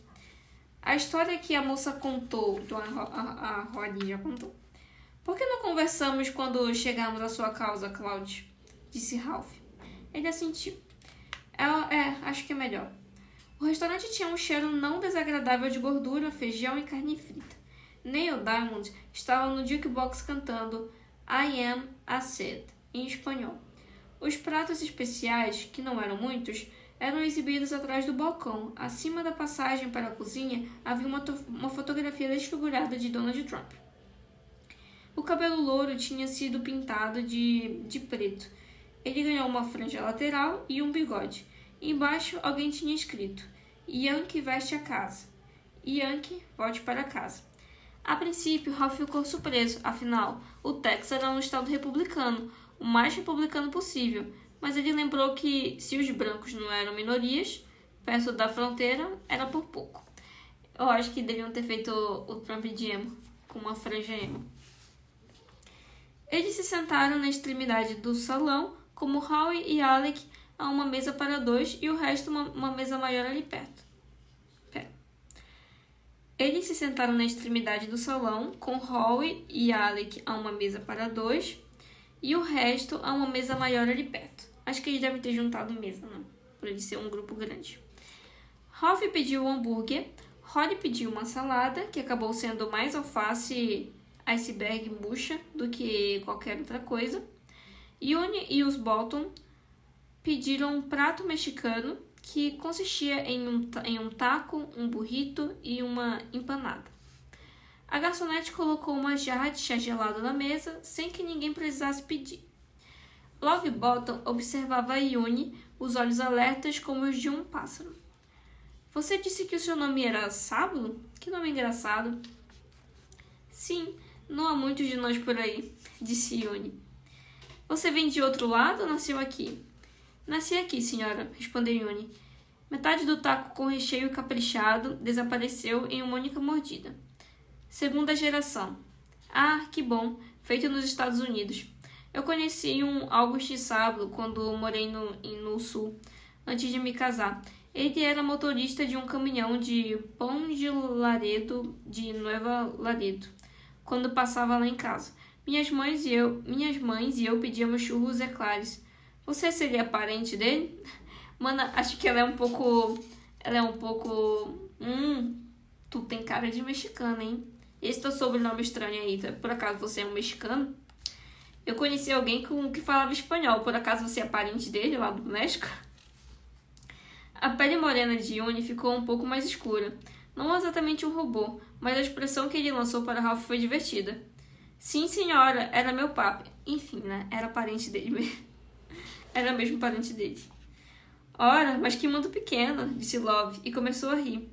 A história que a moça contou, a Rod já contou. Por que não conversamos quando chegarmos à sua causa, Claude? Disse Ralph. Ele assentiu. Acho que é melhor. O restaurante tinha um cheiro não desagradável de gordura, feijão e carne frita. Neil Diamond estava no jukebox cantando I Am a Sid, em espanhol. Os pratos especiais, que não eram muitos, eram exibidos atrás do balcão. Acima da passagem para a cozinha havia uma fotografia desfigurada de Donald Trump. O cabelo louro tinha sido pintado de preto. Ele ganhou uma franja lateral e um bigode. Embaixo, alguém tinha escrito: Yankee veste a casa. Yankee, volte para casa. A princípio, Ralph ficou surpreso. Afinal, o Texas era um estado republicano, o mais republicano possível. Mas ele lembrou que, se os brancos não eram minorias, perto da fronteira, era por pouco. Eu acho que deviam ter feito o Trump de emo, com uma franja emo. Eles se sentaram na extremidade do salão, como Howie e Alec a uma mesa para dois e o resto uma mesa maior ali perto. Eles se sentaram na extremidade do salão, com Howie e Alec a uma mesa para dois e o resto a uma mesa maior ali perto. Acho que eles devem ter juntado mesa, não? Por ele ser um grupo grande. Ralph pediu um hambúrguer, Rod pediu uma salada, que acabou sendo mais alface, iceberg murcha do que qualquer outra coisa. Uni e os Bolton pediram um prato mexicano que consistia em um taco, um burrito e uma empanada. A garçonete colocou uma jarra de chá gelado na mesa sem que ninguém precisasse pedir. Love Bottom observava a Yuni, os olhos alertas como os de um pássaro. Você disse que o seu nome era Sablo? Que nome engraçado. Sim, não há muitos de nós por aí, disse Yuni. Você vem de outro lado ou nasceu aqui? Nasci aqui, senhora, respondeu Yuni. Metade do taco com recheio caprichado desapareceu em uma única mordida. Segunda geração. Ah, que bom, feito nos Estados Unidos. Eu conheci um August Sablo quando morei no sul, antes de me casar. Ele era motorista de um caminhão de pão de Laredo, de Nova Laredo, quando passava lá em casa. Minhas mães e eu pedíamos churros eclairs. Você seria parente dele? Mana, acho que ela é um pouco... Tu tem cara de mexicana, hein? Esse teu sobrenome estranho aí, por acaso você é um mexicano? Eu conheci alguém que falava espanhol, por acaso você é parente dele lá do México? A pele morena de Yuni ficou um pouco mais escura. Não exatamente um robô, mas a expressão que ele lançou para Ralph foi divertida. Sim, senhora, era meu papo. Enfim, né? Era parente dele mesmo. Era mesmo parente dele. Ora, mas que mundo pequeno, disse Love, e começou a rir.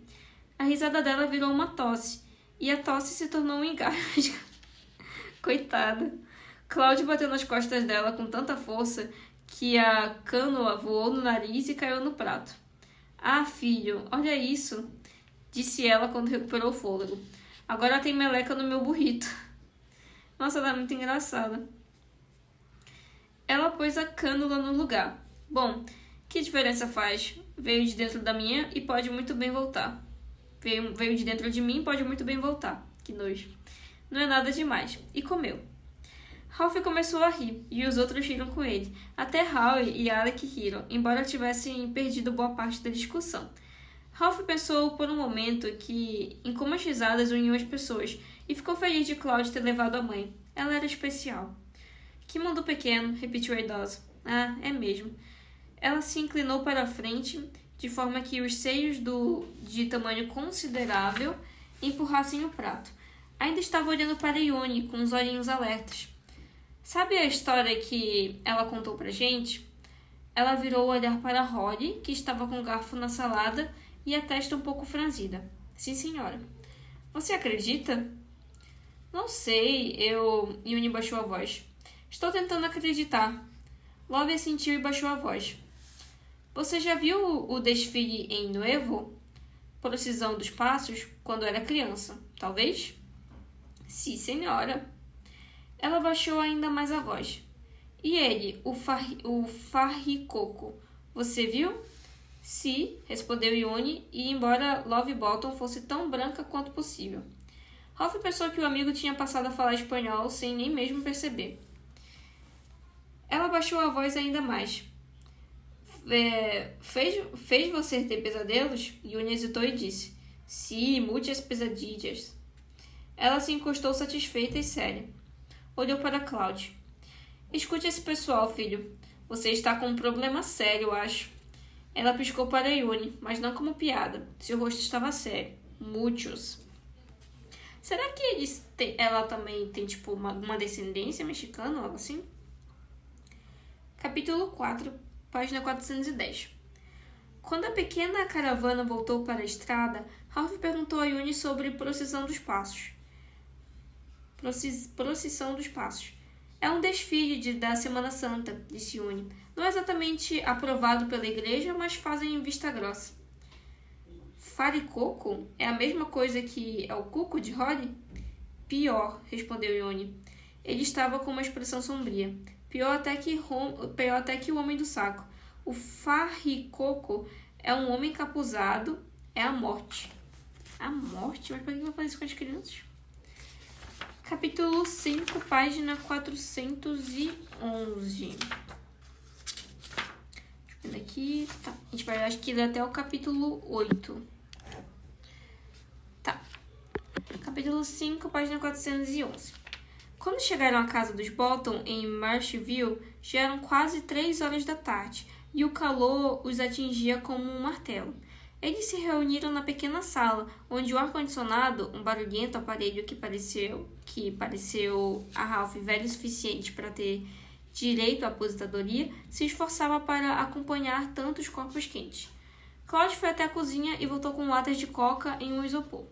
A risada dela virou uma tosse, e a tosse se tornou um engasgo. Coitada. Cláudio bateu nas costas dela com tanta força que a cânula voou no nariz e caiu no prato. Ah, filho, olha isso, disse ela quando recuperou o fôlego. Agora tem meleca no meu burrito. Nossa, ela é muito engraçada. Ela pôs a cânula no lugar. Bom, que diferença faz? Veio de dentro da minha e pode muito bem voltar. Veio de dentro de mim e pode muito bem voltar. Que nojo. Não é nada demais. E comeu. Ralph começou a rir, e os outros riram com ele. Até Howie e Alec riram, embora tivessem perdido boa parte da discussão. Ralph pensou por um momento em como as risadas uniam as pessoas, e ficou feliz de Claude ter levado a mãe. Ela era especial. Que mundo pequeno, repetiu a idosa. Ah, é mesmo. Ela se inclinou para a frente, de forma que os seios de tamanho considerável empurrassem o prato. Ainda estava olhando para Yuni, com os olhinhos alertas. Sabe a história que ela contou pra gente? Ela virou o olhar para Holly, que estava com o garfo na salada e a testa um pouco franzida. Sim, senhora. Você acredita? Não sei, Yuni baixou a voz. Estou tentando acreditar. Love assentiu e baixou a voz. Você já viu o desfile em Nuevo? Procissão dos Passos, quando era criança, talvez? Sim, senhora. Ela baixou ainda mais a voz. E ele, o Farricoco, você viu? Sim, respondeu Yuni, e embora Love Bottom fosse tão branca quanto possível. Ralph pensou que o amigo tinha passado a falar espanhol sem nem mesmo perceber. Ela baixou a voz ainda mais. Fez você ter pesadelos? Yuni hesitou e disse. Sim, muitas pesadilhas. Ela se encostou satisfeita e séria. Olhou para Cláudio. Escute esse pessoal, filho. Você está com um problema sério, acho. Ela piscou para Yuni, mas não como piada. Seu rosto estava sério. Muitos. Será que ela também tem, tipo, uma descendência mexicana, algo assim? Capítulo 4, página 410. Quando a pequena caravana voltou para a estrada, Ralph perguntou a Yuni sobre Procissão dos Passos. Procissão dos Passos. É um desfile da Semana Santa, disse Yuni. Não é exatamente aprovado pela igreja, mas fazem vista grossa. Faricoco? É a mesma coisa que é o cuco de Holly? Pior, respondeu Yuni. Ele estava com uma expressão sombria. Pior até que o homem do saco. O Farricoco é um homem encapuzado, é a morte. A morte? Mas por que eu vou fazer isso com as crianças? Capítulo 5, página 411. Deixa eu ver aqui. Tá. A gente vai, acho que ler até o capítulo 8. Tá. Capítulo 5, página 411. Quando chegaram à casa dos Bolton, em Marshville, já eram quase 3 horas da tarde, e o calor os atingia como um martelo. Eles se reuniram na pequena sala, onde o ar-condicionado, um barulhento aparelho que pareceu a Ralph velho o suficiente para ter direito à aposentadoria, se esforçava para acompanhar tantos corpos quentes. Claude foi até a cozinha e voltou com latas de coca em um isopor.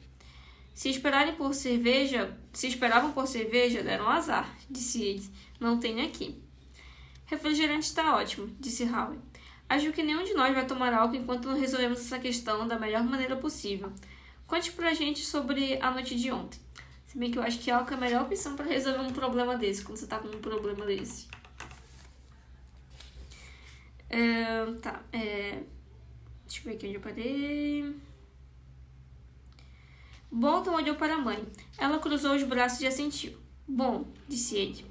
Se esperavam por cerveja, deram azar, disse ele. Não tenho aqui. Refrigerante está ótimo, disse Howie. Acho que nenhum de nós vai tomar álcool enquanto não resolvemos essa questão da melhor maneira possível. Conte pra gente sobre a noite de ontem. Se bem que eu acho que álcool é a melhor opção para resolver um problema desse, quando você tá com um problema desse. Deixa eu ver aqui onde eu parei. Bolton olhou para a mãe. Ela cruzou os braços e assentiu. Bom, disse ele.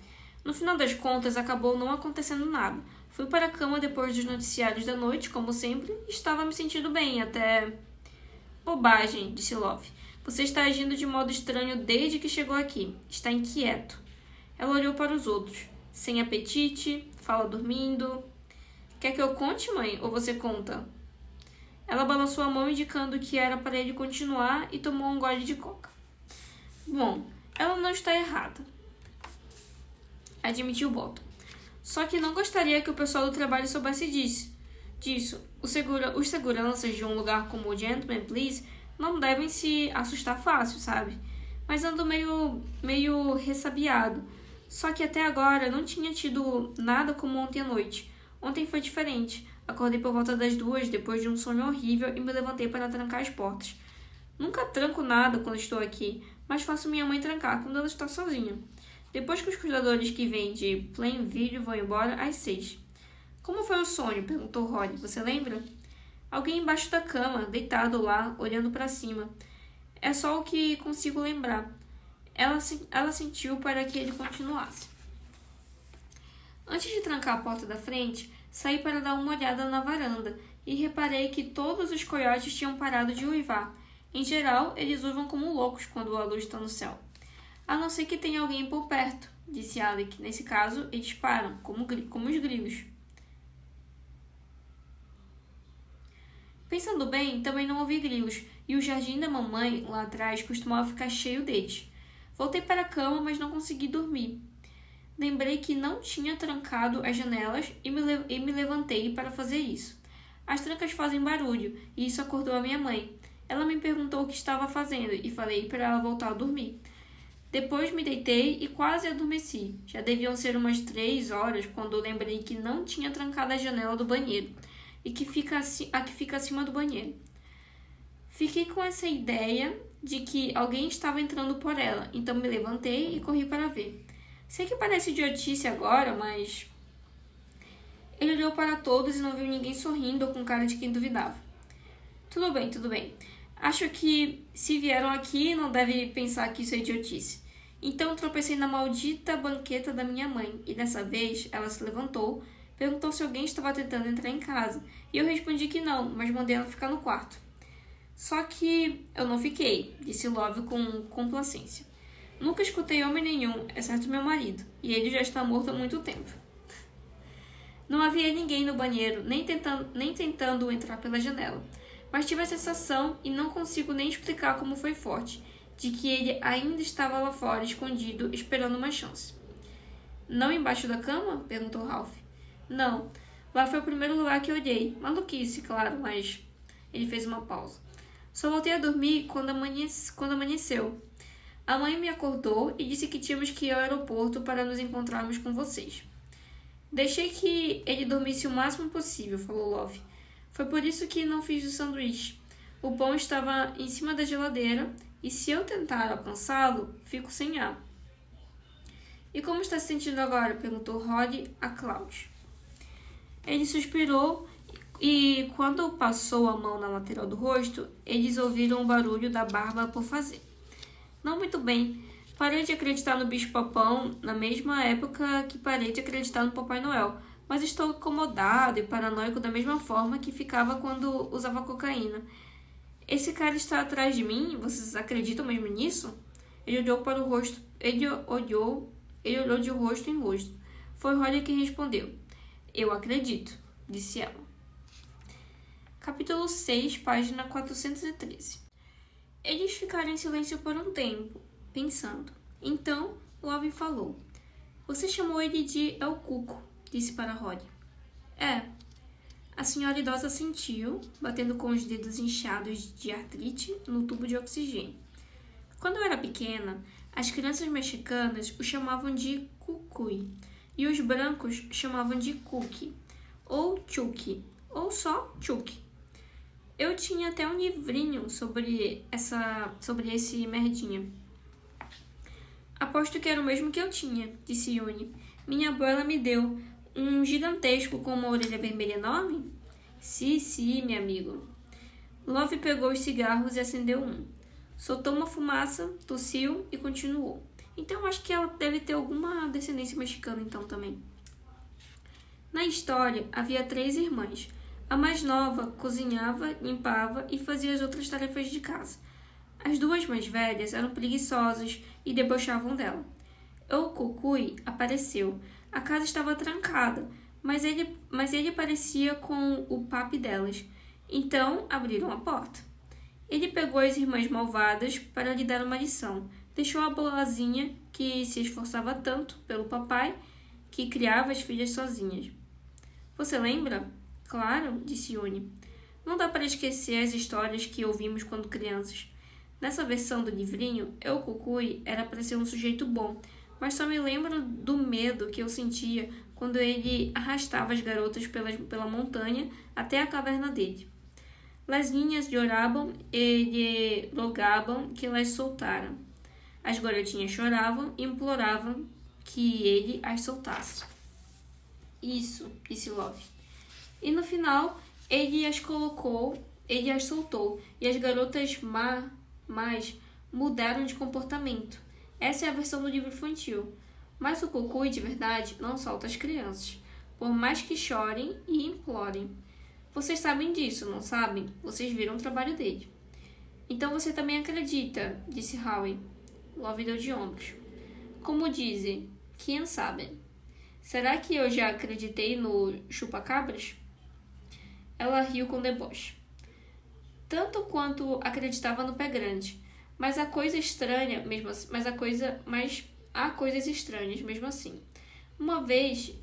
No final das contas, acabou não acontecendo nada. Fui para a cama depois dos noticiários da noite, como sempre, e estava me sentindo bem, até... Bobagem, disse Love. Você está agindo de modo estranho desde que chegou aqui. Está inquieto. Ela olhou para os outros. Sem apetite, fala dormindo. Quer que eu conte, mãe, ou você conta? Ela balançou a mão indicando que era para ele continuar e tomou um gole de coca. Bom, ela não está errada, admitiu Bolton. Só que não gostaria que o pessoal do trabalho soubesse disso. Os seguranças de um lugar como o Gentleman Please não devem se assustar fácil, sabe? Mas ando meio ressabiado. Só que até agora não tinha tido nada como ontem à noite. Ontem foi diferente. Acordei por volta das 2, depois de um sono horrível, e me levantei para trancar as portas. Nunca tranco nada quando estou aqui, mas faço minha mãe trancar quando ela está sozinha. Depois que os cuidadores que vêm de Plainville vão embora às 6. Como foi o sonho? Perguntou Holly. Você lembra? Alguém embaixo da cama, deitado lá, olhando para cima. É só o que consigo lembrar. Ela sentiu para que ele continuasse. Antes de trancar a porta da frente, saí para dar uma olhada na varanda e reparei que todos os coiotes tinham parado de uivar. Em geral, eles uivam como loucos quando a luz está no céu. A não ser que tenha alguém por perto, disse Alec. Nesse caso, eles param, como os grilos. Pensando bem, também não ouvi grilos, e o jardim da mamãe, lá atrás, costumava ficar cheio deles. Voltei para a cama, mas não consegui dormir. Lembrei que não tinha trancado as janelas e me levantei para fazer isso. As trancas fazem barulho, e isso acordou a minha mãe. Ela me perguntou o que estava fazendo e falei para ela voltar a dormir. Depois me deitei e quase adormeci. Já deviam ser umas 3 horas quando lembrei que não tinha trancado a janela do banheiro e a que fica acima do banheiro. Fiquei com essa ideia de que alguém estava entrando por ela, então me levantei e corri para ver. Sei que parece idiotice agora, mas... Ele olhou para todos e não viu ninguém sorrindo ou com cara de quem duvidava. Tudo bem. Acho que se vieram aqui não devem pensar que isso é idiotice. Então tropecei na maldita banqueta da minha mãe e dessa vez ela se levantou, perguntou se alguém estava tentando entrar em casa e eu respondi que não, mas mandei ela ficar no quarto. Só que eu não fiquei, disse Love com complacência. Nunca escutei homem nenhum, exceto meu marido, e ele já está morto há muito tempo. Não havia ninguém no banheiro, nem tentando entrar pela janela, mas tive a sensação, e não consigo nem explicar como foi forte, de que ele ainda estava lá fora, escondido, esperando uma chance. Não embaixo da cama? Perguntou Ralph. Não, lá foi o primeiro lugar que olhei. Maluquice, claro, mas... Ele fez uma pausa. Só voltei a dormir quando amanheceu. A mãe me acordou e disse que tínhamos que ir ao aeroporto para nos encontrarmos com vocês. Deixei que ele dormisse o máximo possível, falou Love. Foi por isso que não fiz o sanduíche. O pão estava em cima da geladeira e se eu tentar alcançá-lo, fico sem ar. E como está se sentindo agora? Perguntou Holly a Claude. Ele suspirou e quando passou a mão na lateral do rosto, eles ouviram o barulho da barba por fazer. Não muito bem. Parei de acreditar no bicho-papão na mesma época que parei de acreditar no Papai Noel, mas estou incomodado e paranoico da mesma forma que ficava quando usava cocaína. Esse cara está atrás de mim? Vocês acreditam mesmo nisso? Ele olhou para o rosto. Ele olhou de rosto em rosto. Foi Holly quem respondeu. Eu acredito, disse ela. Capítulo 6, página 413. Eles ficaram em silêncio por um tempo, pensando. Então, Love falou. Você chamou ele de El Cuco, disse para Rory. É. A senhora idosa sentiu, batendo com os dedos inchados de artrite no tubo de oxigênio. Quando eu era pequena, as crianças mexicanas o chamavam de Cucuy, e os brancos chamavam de Cookie, ou Chucky, ou só Chucky. Eu tinha até um livrinho sobre esse merdinha. Aposto que era o mesmo que eu tinha, disse Yuni. Minha abuela me deu um gigantesco com uma orelha vermelha enorme? Sim, meu amigo. Love pegou os cigarros e acendeu um. Soltou uma fumaça, tossiu e continuou. Então acho que ela deve ter alguma descendência mexicana então também. Na história, havia 3 irmãs. A mais nova cozinhava, limpava e fazia as outras tarefas de casa. As 2 mais velhas eram preguiçosas e debochavam dela. O Cucuy apareceu. A casa estava trancada, mas ele parecia com o papi delas. Então abriram a porta. Ele pegou as irmãs malvadas para lhe dar uma lição. Deixou a boazinha, que se esforçava tanto pelo papai, que criava as filhas sozinhas. Você lembra? Claro, disse Yuni. Não dá para esquecer as histórias que ouvimos quando crianças. Nessa versão do livrinho, El Cucuy era para ser um sujeito bom, mas só me lembro do medo que eu sentia quando ele arrastava as garotas pela montanha até a caverna dele. As ninhas lloravam e rogavam que las soltaram. As garotinhas choravam e imploravam que ele as soltasse. Isso, disse Love. E no final, ele as soltou, e as garotas mais mudaram de comportamento. Essa é a versão do livro infantil. Mas o Cucuy, de verdade, não solta as crianças, por mais que chorem e implorem. Vocês sabem disso, não sabem? Vocês viram o trabalho dele. Então você também acredita, disse Howie. Love deu de ombros. Como dizem, quem sabe? Será que eu já acreditei no chupa-cabras? Ela riu com deboche. Tanto quanto acreditava no pé grande. Mas há coisas estranhas mesmo assim. Há coisas estranhas mesmo assim. Uma vez,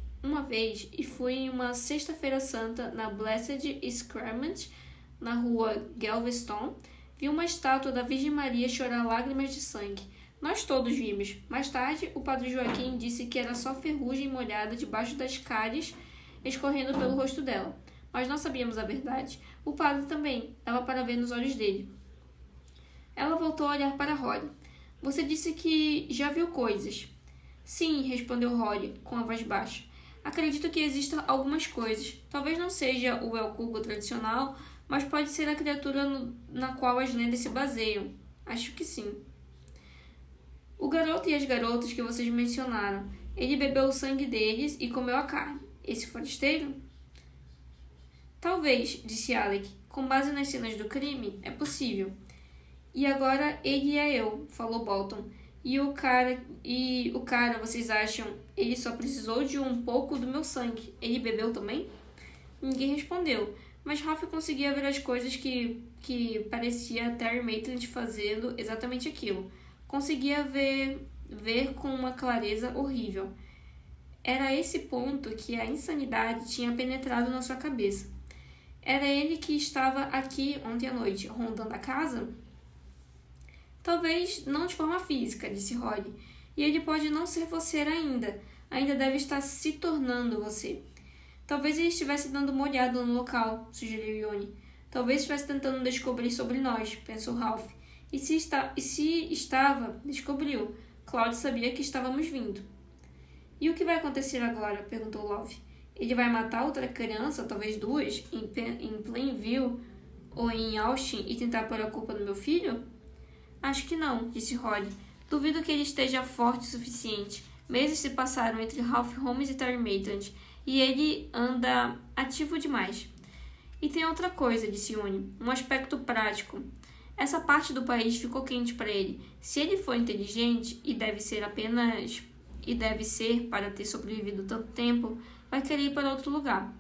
e fui em uma sexta-feira santa na Blessed Sacrament, na rua Galveston, vi uma estátua da Virgem Maria chorar lágrimas de sangue. Nós todos vimos. Mais tarde, o padre Joaquim disse que era só ferrugem molhada debaixo das cáries escorrendo pelo rosto dela. Mas não sabíamos a verdade. O padre também, dava para ver nos olhos dele. Ela voltou a olhar para Rory. Você disse que já viu coisas. Sim, respondeu Rory, com a voz baixa. Acredito que existam algumas coisas. Talvez não seja o El Cuco tradicional, mas pode ser a criatura na qual as lendas se baseiam. Acho que sim. O garoto e as garotas que vocês mencionaram. Ele bebeu o sangue deles e comeu a carne. Esse forasteiro? Talvez, disse Alec. Com base nas cenas do crime, é possível. E agora ele é eu, falou Bolton. E o cara, vocês acham, ele só precisou de um pouco do meu sangue. Ele bebeu também? Ninguém respondeu, mas Ralph conseguia ver as coisas que parecia Terry Maitland fazendo exatamente aquilo. Conseguia ver com uma clareza horrível. Era esse ponto que a insanidade tinha penetrado na sua cabeça. Era ele que estava aqui ontem à noite, rondando a casa? Talvez não de forma física, disse Rory. E ele pode não ser você ainda. Ainda deve estar se tornando você. Talvez ele estivesse dando uma olhada no local, sugeriu Yoni. Talvez estivesse tentando descobrir sobre nós, pensou Ralph. E se estava, descobriu. Claude sabia que estávamos vindo. E o que vai acontecer agora? Perguntou Love. Ele vai matar outra criança, talvez 2, em Plainville ou em Austin e tentar pôr a culpa no meu filho? Acho que não, disse Rory. Duvido que ele esteja forte o suficiente. Meses se passaram entre Ralph Holmes e Terry Maitland, e ele anda ativo demais. E tem outra coisa, disse Yuni, um aspecto prático. Essa parte do país ficou quente para ele. Se ele for inteligente, e deve ser para ter sobrevivido tanto tempo, vai querer ir para outro lugar.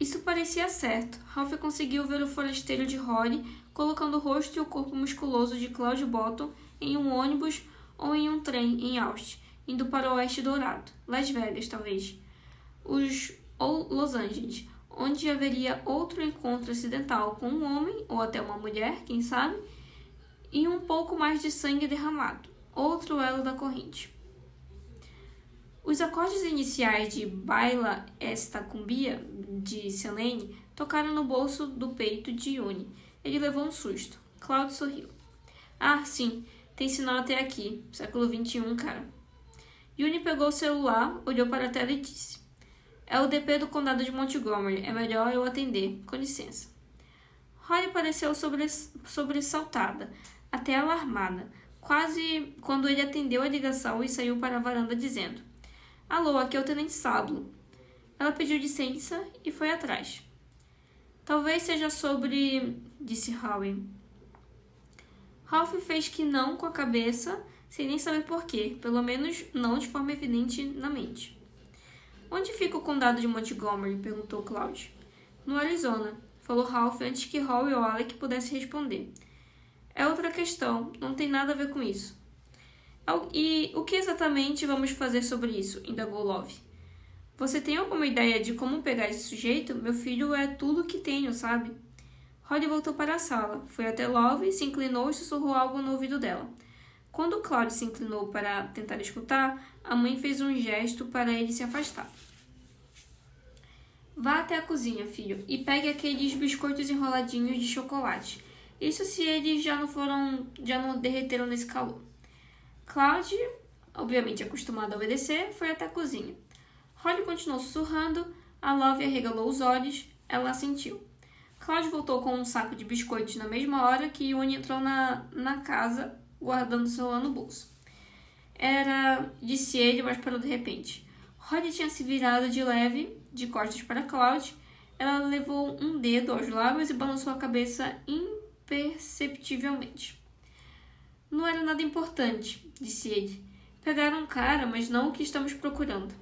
Isso parecia certo. Ralph conseguiu ver o forasteiro de Rory colocando o rosto e o corpo musculoso de Cloud Bottom em um ônibus ou em um trem em Austin, indo para o Oeste Dourado, Las Vegas, talvez, ou Los Angeles, onde haveria outro encontro acidental com um homem, ou até uma mulher, quem sabe, e um pouco mais de sangue derramado, outro elo da corrente. Os acordes iniciais de Baila Esta Cumbia, de Selene, tocaram no bolso do peito de Yuni. Ele levou um susto. Cloud sorriu. Ah, sim, tem sinal até aqui. Século XXI, cara. Yuni pegou o celular, olhou para a tela e disse: É o DP do condado de Montgomery. É melhor eu atender. Com licença. Rory pareceu sobressaltada, até alarmada, quase quando ele atendeu a ligação e saiu para a varanda dizendo: Alô, aqui é o Tenente Sablo. Ela pediu licença e foi atrás. Talvez seja sobre... disse Howie. Ralph fez que não com a cabeça, sem nem saber porquê, pelo menos não de forma evidente na mente. Onde fica o condado de Montgomery? Perguntou Cloud. No Arizona, falou Ralph antes que Howie ou Alec pudesse responder. É outra questão, não tem nada a ver com isso. E o que exatamente vamos fazer sobre isso? Indagou Love. Você tem alguma ideia de como pegar esse sujeito? Meu filho é tudo que tenho, sabe? Rory voltou para a sala, foi até Love, se inclinou e sussurrou algo no ouvido dela. Quando Claude se inclinou para tentar escutar, a mãe fez um gesto para ele se afastar. Vá até a cozinha, filho, e pegue aqueles biscoitos enroladinhos de chocolate. Isso se eles já não derreteram nesse calor. Cloud, obviamente acostumada a obedecer, foi até a cozinha. Rory continuou sussurrando, a Love arregalou os olhos, ela assentiu. Cloud voltou com um saco de biscoitos na mesma hora que Yuni entrou na casa, guardando o celular no bolso. Disse ele, mas parou de repente. Rory tinha se virado de leve, de costas para Cloud. Ela levou um dedo aos lábios e balançou a cabeça imperceptivelmente. Não era nada importante, disse ele. Pegaram um cara, mas não o que estamos procurando.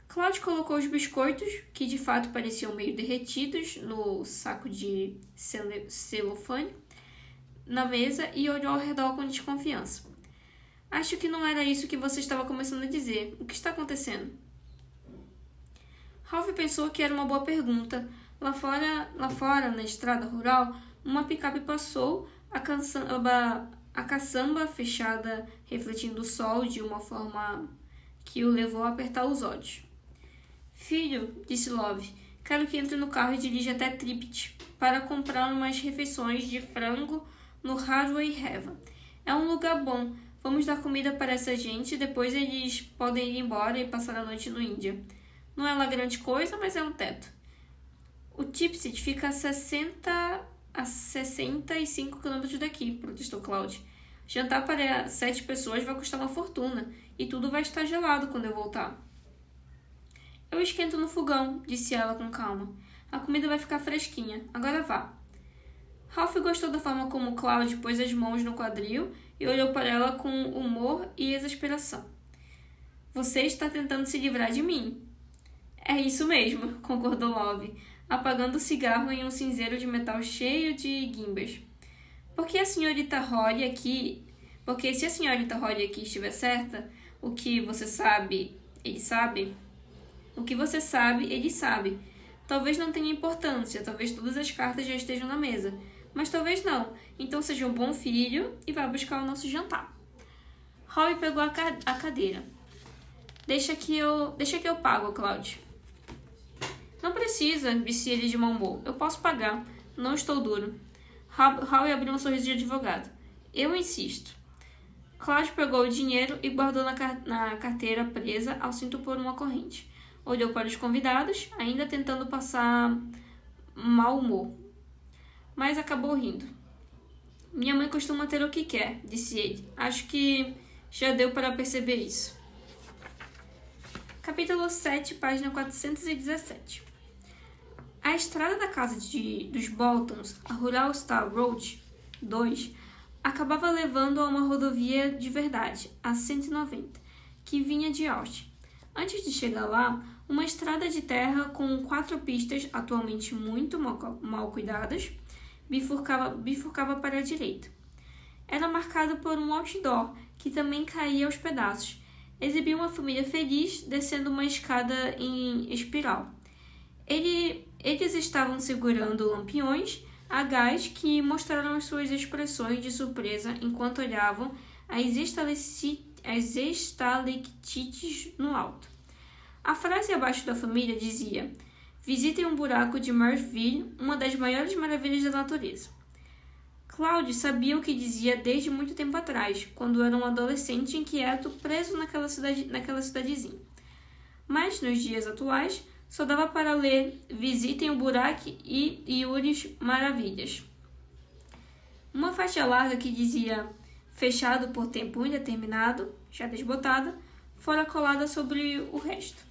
Cloud colocou os biscoitos, que de fato pareciam meio derretidos, no saco de celofane, na mesa e olhou ao redor com desconfiança. Acho que não era isso que você estava começando a dizer. O que está acontecendo? Ralph pensou que era uma boa pergunta. Lá fora, na estrada rural, uma picape passou, a caçamba fechada refletindo o sol de uma forma que o levou a apertar os olhos. Filho, disse Love, quero que entre no carro e dirija até Tripit para comprar umas refeições de frango no Hardway Heaven. É um lugar bom. Vamos dar comida para essa gente e depois eles podem ir embora e passar a noite no Índia. Não é lá grande coisa, mas é um teto. O Tipsit fica a 65 km daqui, protestou Cloud. Jantar para 7 pessoas vai custar uma fortuna e tudo vai estar gelado quando eu voltar. Eu esquento no fogão, disse ela com calma. A comida vai ficar fresquinha. Agora vá. Ralph gostou da forma como Cloud pôs as mãos no quadril e olhou para ela com humor e exasperação. Você está tentando se livrar de mim. É isso mesmo, concordou Love, apagando o cigarro em um cinzeiro de metal cheio de guimbas. Porque se a senhorita Rory aqui estiver certa, o que você sabe, ele sabe. O que você sabe, ele sabe. Talvez não tenha importância, talvez todas as cartas já estejam na mesa. Mas talvez não. Então seja um bom filho e vá buscar o nosso jantar. Howie pegou a cadeira. Deixa que eu pago, Cloud. Não precisa, disse ele de mau humor. Eu posso pagar. Não estou duro. Howie abriu um sorriso de advogado. Eu insisto. Cloud pegou o dinheiro e guardou na carteira presa ao cinto por uma corrente. Olhou para os convidados, ainda tentando passar mau humor. Mas acabou rindo. Minha mãe costuma ter o que quer, disse ele. Acho que já deu para perceber isso. Capítulo 7, página 417. A estrada da casa dos Boltons, a Rural Star Road 2, acabava levando a uma rodovia de verdade, a 190, que vinha de Austin. Antes de chegar lá, uma estrada de terra com 4 pistas, atualmente muito mal cuidadas, bifurcava para a direita. Era marcado por um outdoor, que também caía aos pedaços. Exibia uma família feliz descendo uma escada em espiral. Eles estavam segurando lampiões a gás que mostraram as suas expressões de surpresa enquanto olhavam as estalactites no alto. A frase abaixo da família dizia: "Visitem um buraco de Murphville, uma das maiores maravilhas da natureza." Claude sabia o que dizia desde muito tempo atrás, quando era um adolescente inquieto preso naquela cidadezinha. Mas, nos dias atuais, só dava para ler "Visitem o buraco e Yuri's Maravilhas." Uma faixa larga que dizia "Fechado por tempo indeterminado", já desbotada, fora colada sobre o resto.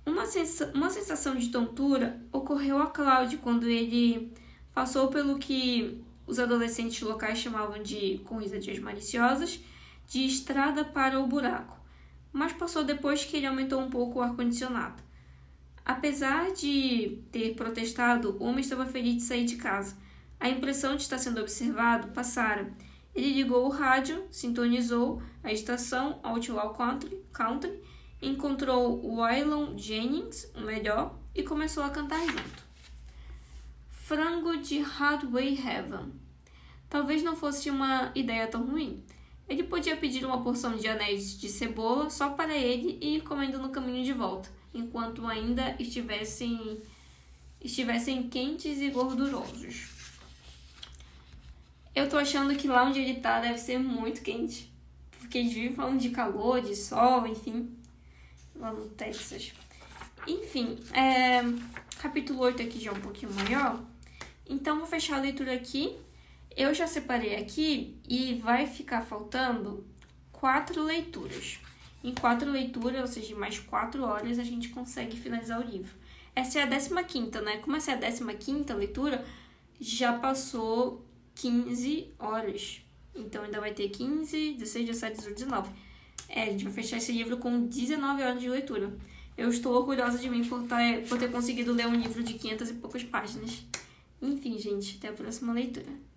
Uma sensação de tontura ocorreu a Claude quando ele passou pelo que os adolescentes locais chamavam de, com risadinhas maliciosas, de estrada para o buraco, mas passou depois que ele aumentou um pouco o ar-condicionado. Apesar de ter protestado, o homem estava feliz de sair de casa. A impressão de estar sendo observado passara. Ele ligou o rádio, sintonizou a estação Outlaw Country, encontrou Waylon Jennings, o melhor, e começou a cantar junto. Frango de Hardway Heaven. Talvez não fosse uma ideia tão ruim. Ele podia pedir uma porção de anéis de cebola só para ele e ir comendo no caminho de volta, enquanto ainda estivessem quentes e gordurosos. Eu tô achando que lá onde ele tá deve ser muito quente, porque eles vivem falando de calor, de sol, enfim, lá no Texas. Enfim, capítulo 8 aqui já é um pouquinho maior, então vou fechar a leitura aqui. Eu já separei aqui e vai ficar faltando 4 leituras. Em 4 leituras, ou seja, mais 4 horas, a gente consegue finalizar o livro. Essa é a 15ª, né? Como essa é a 15ª leitura, já passou 15 horas. Então ainda vai ter 15, 16, 17, 18, 19. A gente vai fechar esse livro com 19 horas de leitura. Eu estou orgulhosa de mim por ter conseguido ler um livro de 500 e poucas páginas. Enfim, gente, até a próxima leitura.